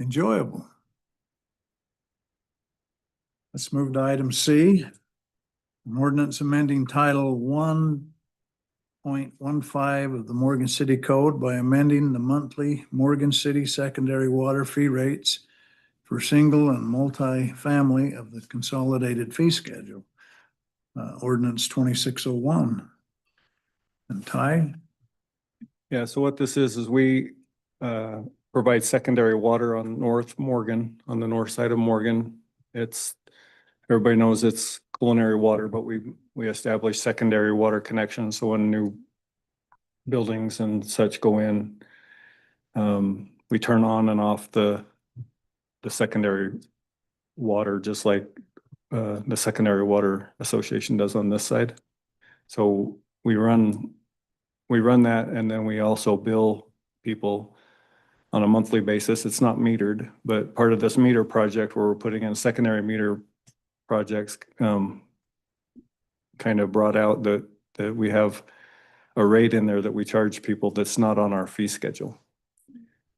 S1: enjoyable. Let's move to item C. An ordinance amending Title 1.15 of the Morgan City Code by amending the monthly Morgan City secondary water fee rates for single and multi-family of the consolidated fee schedule. Ordinance 2601. And Ty?
S7: Yeah, so what this is we provide secondary water on North Morgan, on the north side of Morgan. It's, everybody knows it's culinary water, but we establish secondary water connections. So when new buildings and such go in, we turn on and off the secondary water, just like the Secondary Water Association does on this side. So we run that, and then we also bill people on a monthly basis. It's not metered, but part of this meter project where we're putting in secondary meter projects kind of brought out that we have a rate in there that we charge people that's not on our fee schedule.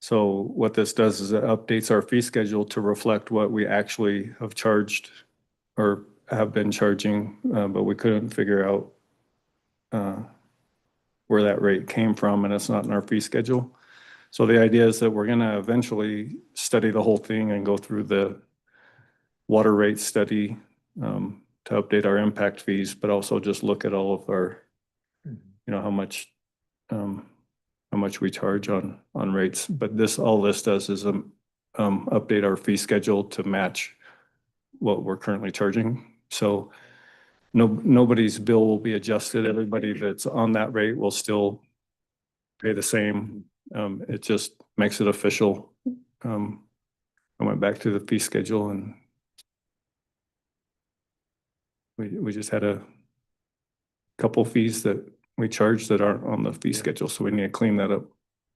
S7: So what this does is it updates our fee schedule to reflect what we actually have charged or have been charging, but we couldn't figure out where that rate came from, and it's not in our fee schedule. So the idea is that we're gonna eventually study the whole thing and go through the water rate study to update our impact fees, but also just look at all of our, how much we charge on rates. But all this does is update our fee schedule to match what we're currently charging. So nobody's bill will be adjusted. Everybody that's on that rate will still pay the same. It just makes it official. I went back to the fee schedule and we just had a couple fees that we charge that aren't on the fee schedule, so we need to clean that up.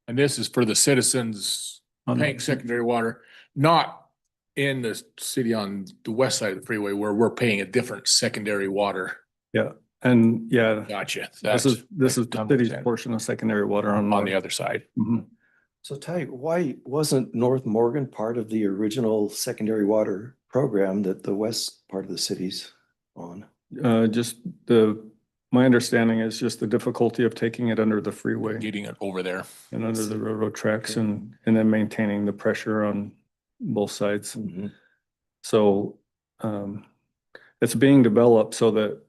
S2: And this is for the citizens paying secondary water, not in the city on the west side of the freeway where we're paying a different secondary water.
S7: And yeah,
S2: Gotcha.
S7: this is the city's
S2: on
S7: portion of secondary water on.
S2: the other side.
S7: Mhm.
S4: So Ty, why wasn't North Morgan part of the original secondary water program that the west part of the city's on?
S7: Just my understanding is just the difficulty of taking it under the freeway
S2: Getting it over there.
S7: and under the railroad tracks and then maintaining the pressure on both sides.
S4: Mhm.
S7: So, it's being developed so that,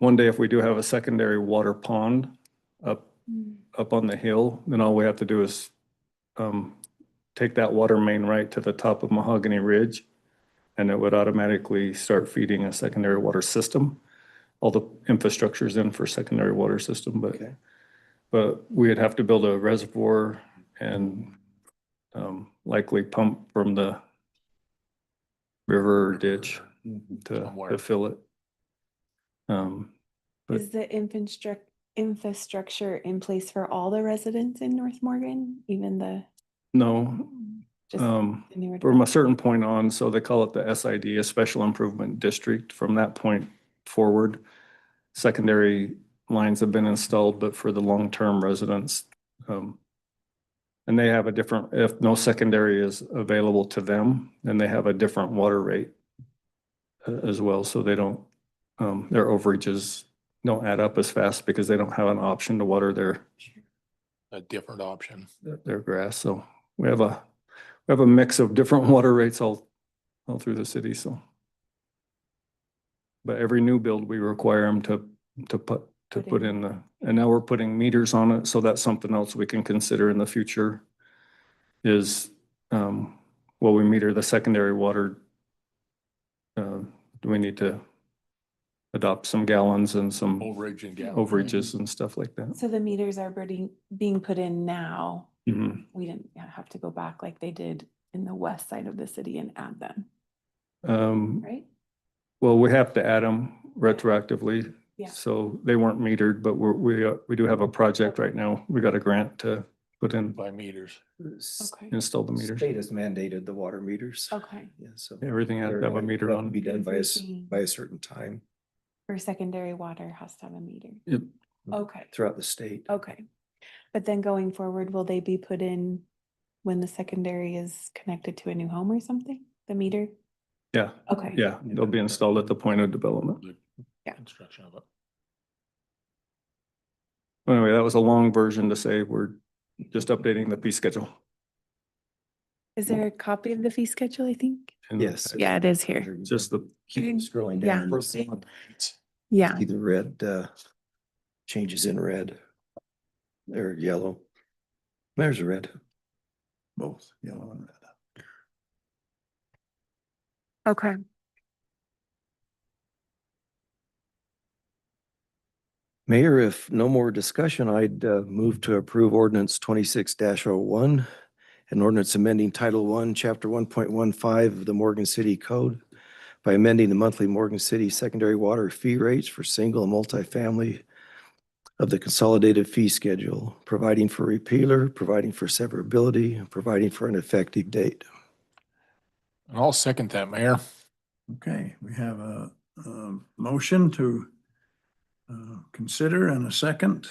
S7: one day if we do have a secondary water pond up on the hill, then all we have to do is, take that water main right to the top of Mahogany Ridge. And it would automatically start feeding a secondary water system. All the infrastructure's in for secondary water system,
S4: Okay.
S7: but we'd have to build a reservoir and, likely pump from the river or ditch
S2: Somewhere.
S7: to fill it. But-
S6: Is the infrastructure in place for all the residents in North Morgan, even the?
S7: No,
S6: just
S7: from
S6: the newer
S7: a
S6: developments?
S7: certain point on, so they call it the SID, a Special Improvement District. From that point forward, secondary lines have been installed, but for the long-term residents. And they have a different, if no secondary is available to them, then they have a different water rate as well, so they don't, their overages don't add up as fast because they don't have an option to water
S2: A different option.
S7: their grass. So we have a mix of different water rates all through the city, so. But every new build, we require them to put in and now we're putting meters on it, so that's something else we can consider in the future. Is, will we meter the secondary water? Do we need to adopt some gallons and some
S2: Overage and gal.
S7: overages and stuff like that?
S6: So the meters are being put in now.
S7: Mhm.
S6: We didn't have to go back like they did in the west side of the city and add them,
S7: Um,
S6: right?
S7: well, we have to add them retroactively.
S6: Yeah.
S7: So they weren't metered, but we do have a project right now. We got a grant to put in,
S2: By meters.
S6: Okay.
S7: install the meters.
S4: State has mandated the water meters.
S6: Okay,
S4: Yeah, so.
S7: Everything has to have a meter on.
S4: Be done by
S6: Everything.
S4: by a certain time
S6: for secondary water has to have a meter.
S7: Yep.
S6: Okay,
S4: throughout the state.
S6: okay. But then going forward, will they be put in when the secondary is connected to a new home or something? The meter?
S7: Yeah,
S6: Okay.
S7: yeah, they'll be installed at the point of development.
S6: Yeah.
S2: Construction of it.
S7: Anyway, that was a long version to say we're just updating the fee schedule.
S6: Is there a copy of the fee schedule, I think?
S7: And
S4: Yes.
S6: Yeah, it is here.
S7: Just the,
S4: Keep scrolling
S6: Yeah.
S4: down.
S6: Yeah.
S4: See the red, changes in red. Or yellow. There's red.
S1: Both yellow and red.
S6: Okay.
S4: Mayor, if no more discussion, I'd move to approve ordinance 26-01, an ordinance amending Title I, Chapter 1.15 of the Morgan City Code by amending the monthly Morgan City secondary water fee rates for single and multifamily of the consolidated fee schedule, providing for repealer, providing for severability, and providing for an effective date.
S2: And I'll second that, Mayor.
S1: Okay, we have a motion to consider and a second.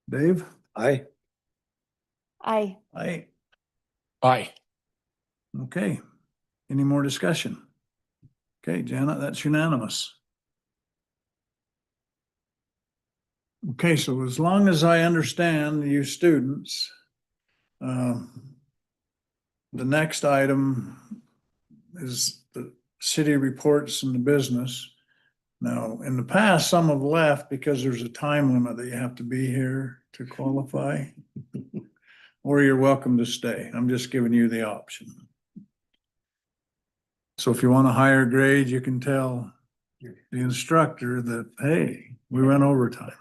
S1: Dave?
S4: Aye.
S6: Aye.
S1: Aye.
S2: Aye.
S1: Okay. Any more discussion? Okay, Janet, that's unanimous. Okay, so as long as I understand you students, the next item is the city reports and the business. Now, in the past, some have left because there's a time limit that you have to be here to qualify. Or you're welcome to stay. I'm just giving you the option. So if you want a higher grade, you can tell the instructor that, hey, we went overtime.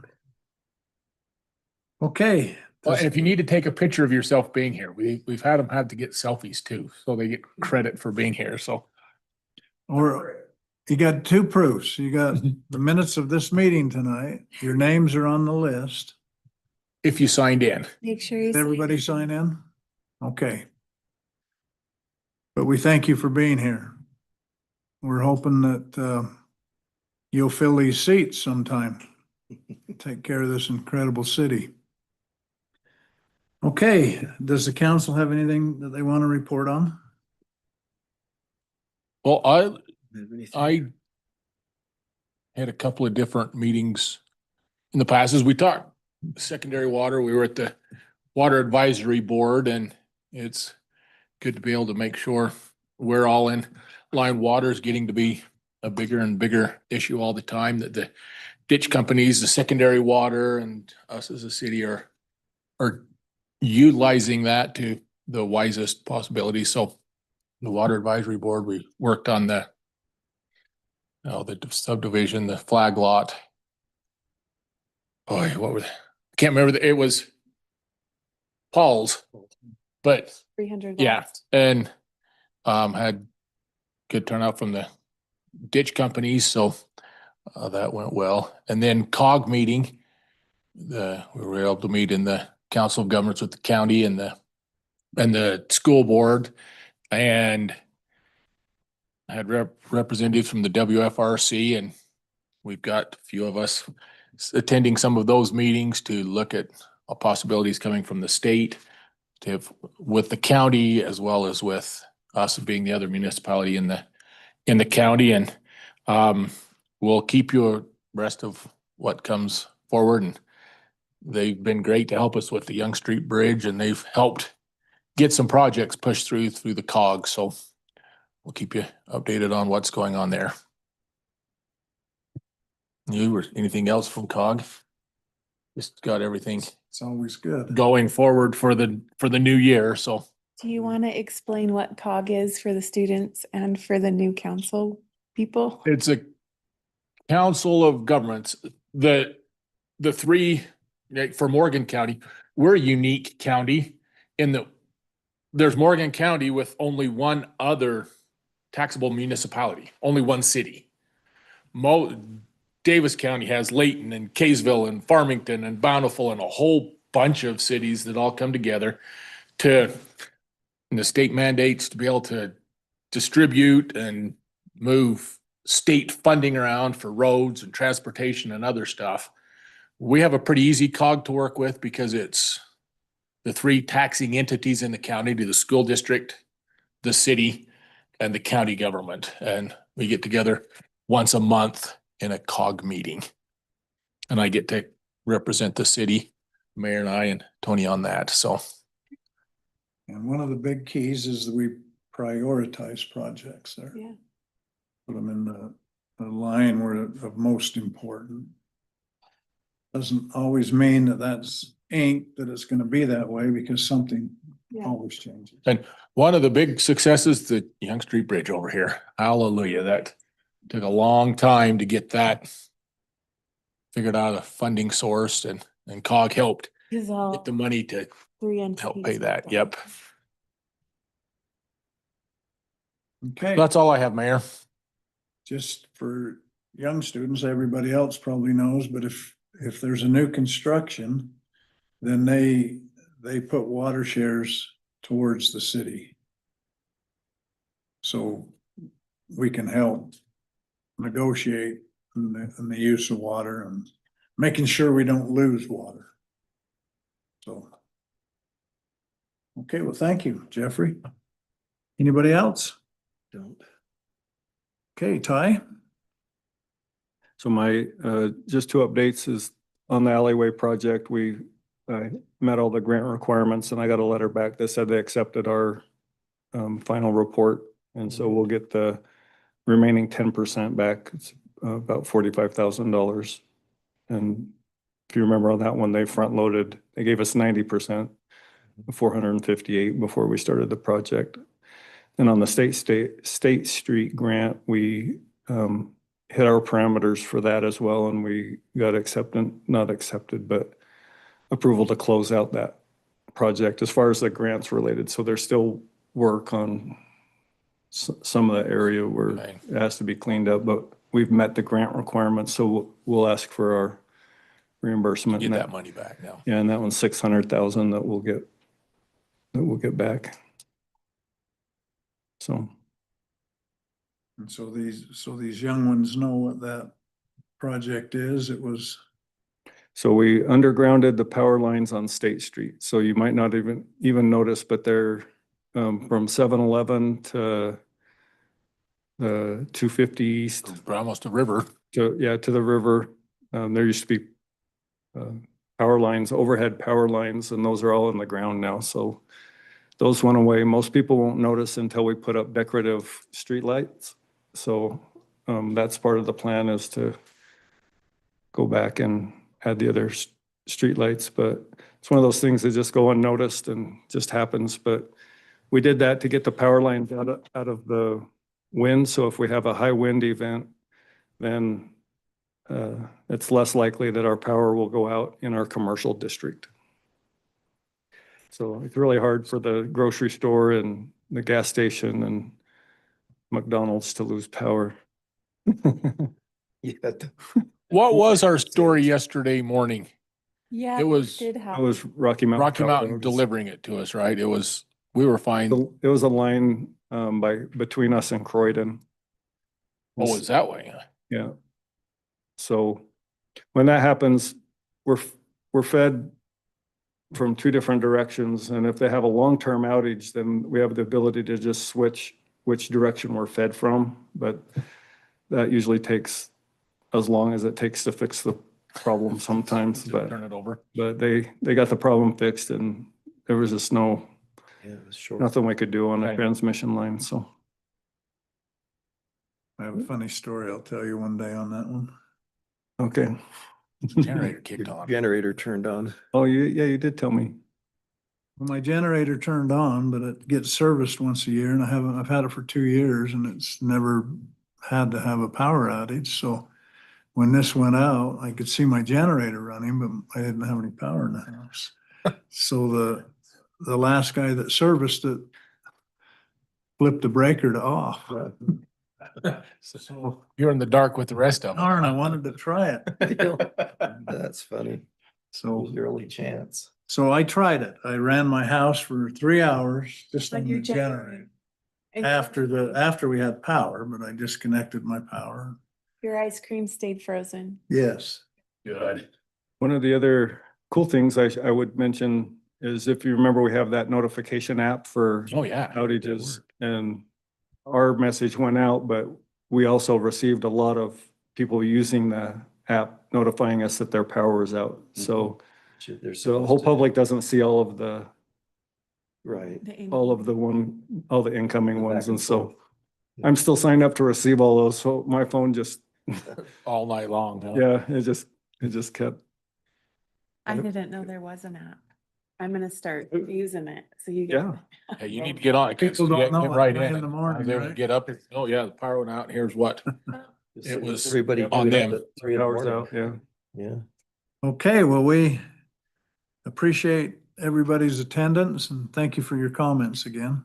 S1: Okay.
S2: Well, and if you need to take a picture of yourself being here, we've had them have to get selfies too, so they get credit for being here, so.
S1: Or you got two proofs. You got the minutes of this meeting tonight. Your names are on the list.
S2: if you signed in.
S6: Make sure you.
S1: Did everybody sign in? Okay. But we thank you for being here. We're hoping that you'll fill these seats sometime. Take care of this incredible city. Okay, does the council have anything that they want to report on?
S2: Well, I had a couple of different meetings in the past as we talked secondary water. We were at the Water Advisory Board, and it's good to be able to make sure we're all in line. Water is getting to be a bigger and bigger issue all the time, that the ditch companies, the secondary water, and us as a city are utilizing that to the wisest possibility. So the Water Advisory Board, we worked on the subdivision, the flag lot. Boy, what was, I can't remember, it was Paul's, but
S6: 300.
S2: yeah, and had good turnout from the ditch companies, so that went well. And then COG meeting, we were able to meet in the Council of Governments with the county and the school board, and I had representatives from the WFRC, and we've got a few of us attending some of those meetings to look at possibilities coming from the state to have with the county, as well as with us being the other municipality in the county. And we'll keep you abreast of what comes forward. And they've been great to help us with the Young Street Bridge, and they've helped get some projects pushed through the COG. So we'll keep you updated on what's going on there. You or anything else from COG? Just got everything
S1: It's always good.
S2: going forward for the new year. So
S6: Do you want to explain what COG is for the students and for the new council people?
S2: it's a council of governments. The three, like, for Morgan County, we're a unique county in that there's Morgan County with only one other taxable municipality, only one city. Davis County has Layton and Kaysville and Farmington and Bountiful and a whole bunch of cities that all come together to, and the state mandates to be able to distribute and move state funding around for roads and transportation and other stuff. We have a pretty easy COG to work with because it's the three taxing entities in the county, to the school district, the city, and the county government. And we get together once a month in a COG meeting. And I get to represent the city, mayor and I and Tony on that. So
S1: And one of the big keys is that we prioritize projects there.
S6: Yeah.
S1: Put them in the line where of most important. Doesn't always mean that that's that it's gonna be that way, because something
S6: Yeah.
S1: always changes.
S2: And one of the big successes, the Young Street Bridge over here. Hallelujah. That took a long time to get that figured out, a funding source, and COG helped
S6: Is all
S2: get the money to
S6: three
S2: help
S6: entities
S2: pay
S6: with
S2: that. Yep.
S1: Okay,
S2: That's all I have, Mayor.
S1: just for young students, everybody else probably knows, but if there's a new construction, then they put water shares towards the city. So we can help negotiate in the use of water and making sure we don't lose water. So. Okay, well, thank you, Jeffrey. Anybody else?
S4: Don't.
S1: Okay, Ty?
S7: So my, just two updates is on the alleyway project, I met all the grant requirements and I got a letter back that said they accepted our final report. And so we'll get the remaining 10% back. It's about $45,000. And if you remember on that one, they front loaded, they gave us 90%, 458 before we started the project. And on the State Street grant, we hit our parameters for that as well. And we got not accepted, but approval to close out that project as far as the grants related. So there's still work on some of the area where it has to be cleaned up, but we've met the grant requirements. So we'll ask for our reimbursement.
S2: Get
S7: and
S2: that money back now.
S7: Yeah, and that one's 600,000 that we'll get back. So,
S1: And so these young ones know what that project is. It was,
S7: so we undergrounded the power lines on State Street. So you might not even notice, but they're from 7-Eleven to the 250 East
S2: We're almost a river.
S7: to the river. There used to be power lines, overhead power lines, and those are all in the ground now. So those went away. Most people won't notice until we put up decorative streetlights. So that's part of the plan, is to go back and add the other streetlights. But it's one of those things that just go unnoticed and just happens. But we did that to get the power lines out of the wind. So if we have a high wind event, then it's less likely that our power will go out in our commercial district. So it's really hard for the grocery store and the gas station and McDonald's to lose power.
S4: Yeah,
S2: What was our story yesterday morning?
S6: Yeah.
S2: It was-
S6: did
S7: That
S6: happen.
S7: was Rocky Mountain.
S2: Rocky
S7: Power
S2: Mountain
S7: Lines.
S2: delivering it to us, right? We were fine.
S7: It was a line between us and Croydon.
S2: Oh, it's that way. Huh?
S7: Yeah. So when that happens, we're fed from two different directions. And if they have a long-term outage, then we have the ability to just switch which direction we're fed from. But that usually takes as long as it takes to fix the problem sometimes. But
S2: Turn it over.
S7: they got the problem fixed, and there was just
S4: yeah, it was short.
S7: nothing we could do on a
S2: Okay.
S7: transmission line. So
S1: I have a funny story I'll tell you one day on that one.
S7: okay.
S2: Generator kicked
S4: Your
S2: on.
S4: generator turned on.
S7: Oh, you did tell me.
S1: Well, my generator turned on, but it gets serviced once a year, and I've had it for 2 years, and it's never had to have a power outage. So when this went out, I could see my generator running, but I didn't have any power in the house. So the last guy that serviced it flipped the breaker to off. So
S2: You're in the darn with the rest of them.
S1: darn, I wanted to try it.
S4: That's funny.
S1: So
S4: Your only chance.
S1: So I tried it. I ran my house for 3 hours just
S6: On
S1: on
S6: your
S1: the generator. After we had power, but I disconnected my power.
S6: Your ice cream stayed frozen.
S1: Yes.
S2: Good.
S7: One of the other cool things I would mention is, if you remember, we have that notification app for
S2: Oh, yeah.
S7: outages, and our message went out, but we also received a lot of people using the app notifying us that their power is out. So the whole public doesn't see all of the
S4: Right.
S7: all the incoming
S4: The
S7: ones.
S4: back
S7: And
S4: and
S7: so
S4: forth.
S7: I'm still signed up to receive all those. So my phone just,
S2: All night long. Huh?
S7: yeah, it just kept.
S6: I didn't know there was an app. I'm gonna start using it, so you. get-
S7: Yeah.
S2: Hey, you need to get on it. 'cause
S1: People
S2: you
S1: don't
S2: get
S1: know it
S2: right
S1: in
S2: in
S1: the
S2: it.
S1: morning,
S2: I was able to
S1: right?
S2: get up. Oh, yeah, the power went out. And here's what. It was
S4: Everybody
S2: on
S4: doing it
S2: them.
S4: at 3 in the
S7: Hours
S4: morning.
S7: out, yeah.
S4: Yeah.
S1: Okay, well, we appreciate everybody's attendance and thank you for your comments again.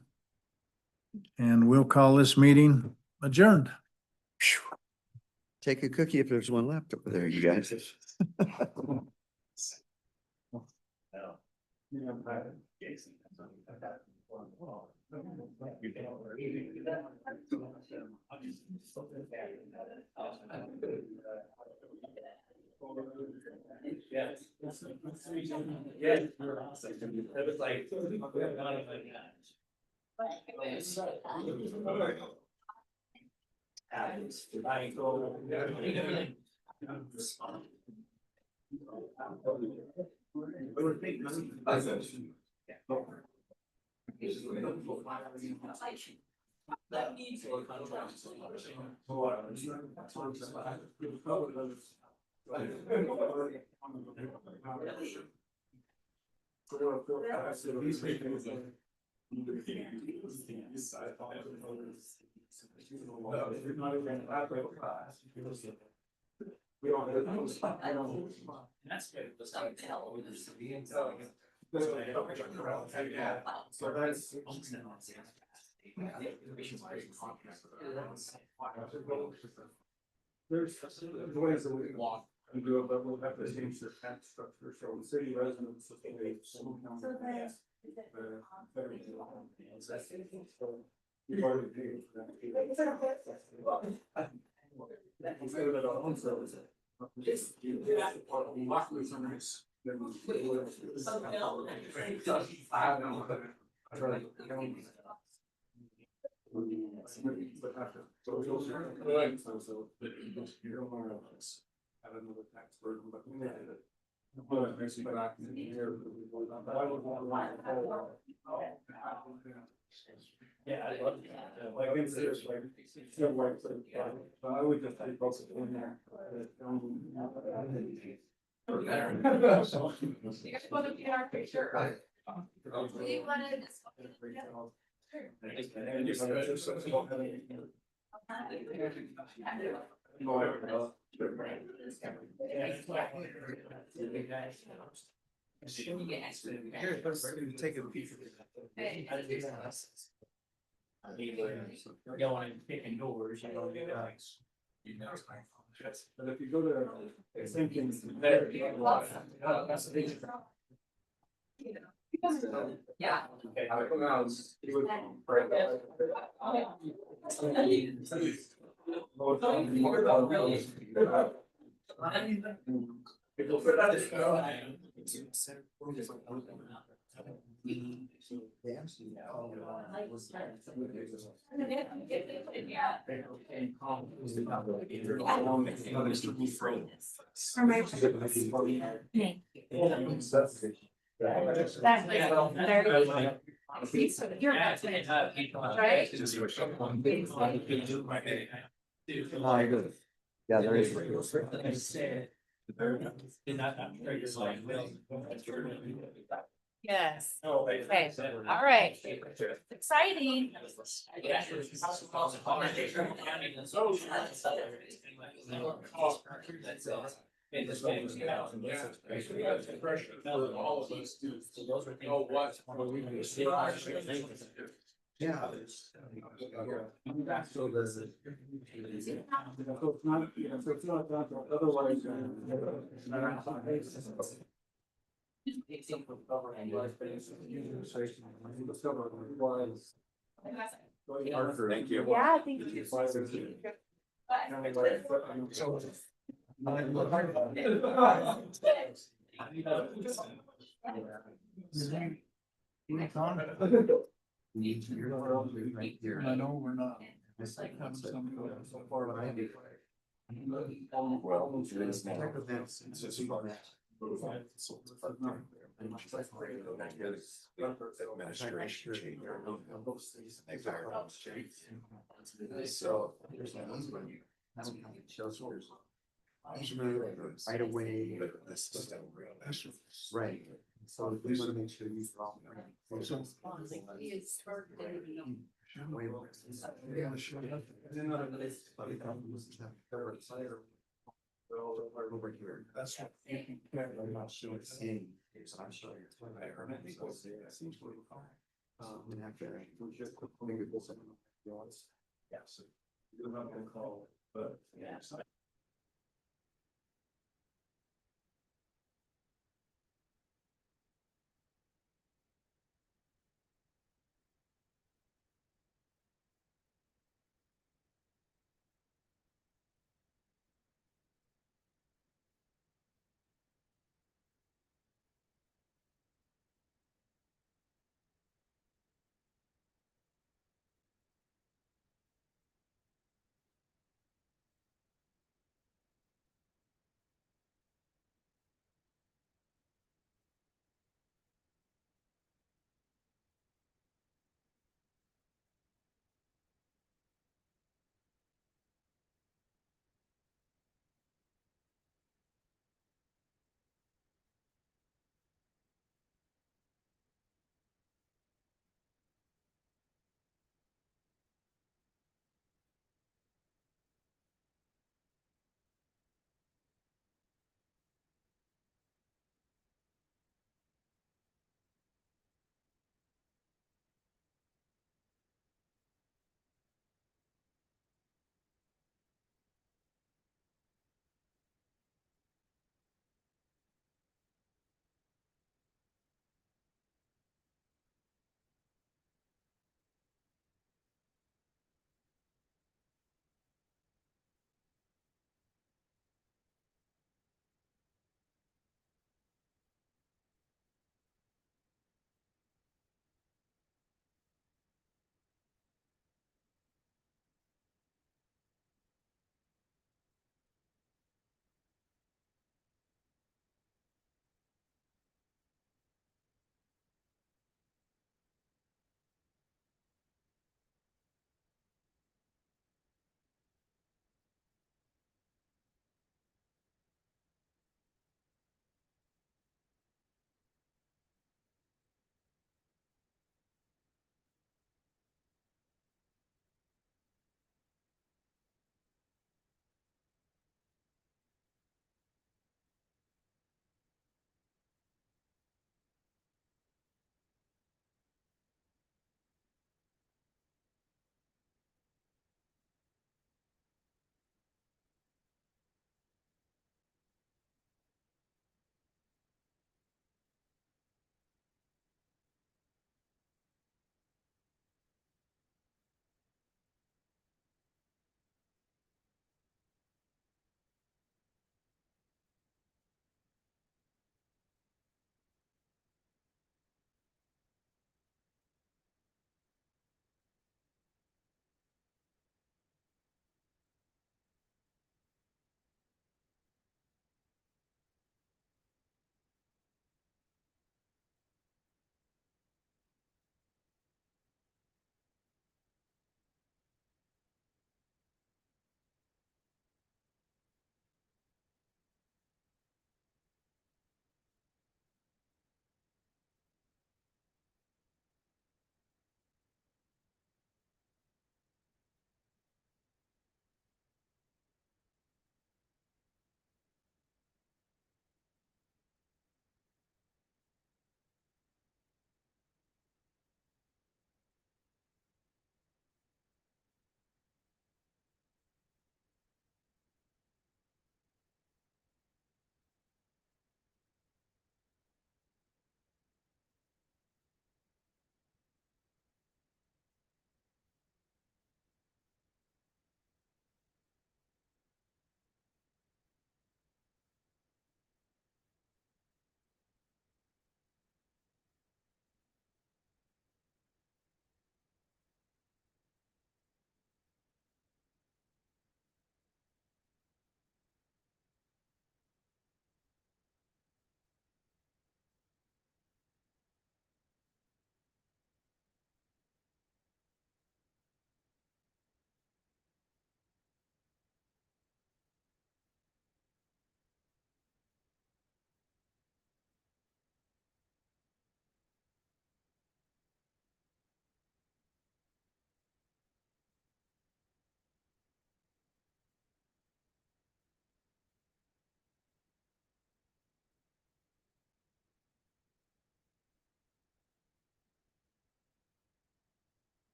S1: And we'll call this meeting adjourned.
S8: Take a cookie if there's one left over there, you guys.
S2: There's ways that we walk.
S7: And do it, but we'll have to change the tax structure, so city residents. If they pay some kind of tax, federal tax. You've already paid for that. Instead of it on service. Have another tax burden, but. It makes you back in the year. Yeah, I love that. Like, it's just like, I would just take both of them there.
S9: You guys want to be in our picture? We wanted this one.
S3: Take a piece of it.
S10: Go on and pick indoors, you know,
S7: But if you go to the same things.
S9: Yeah.
S8: Yeah, there is.
S9: Yes. Okay, all right. Exciting.
S8: Yeah.
S7: So there's. So it's not, you know, so it's not that, otherwise.
S5: Thank you.
S9: Yeah, thank you.
S1: I know we're not. having some so far behind it.
S5: Well, it is now. It's just administration change. They fired on so.
S8: Right away.
S5: This is still real.
S8: Right. So we want to make sure you. Over here.
S1: That's what.
S8: I'm not sure it's in. I'm sure.
S5: I heard it because it seems really far.
S8: Maybe we'll send.
S7: Yes. You're not gonna call, but.
S5: Yeah.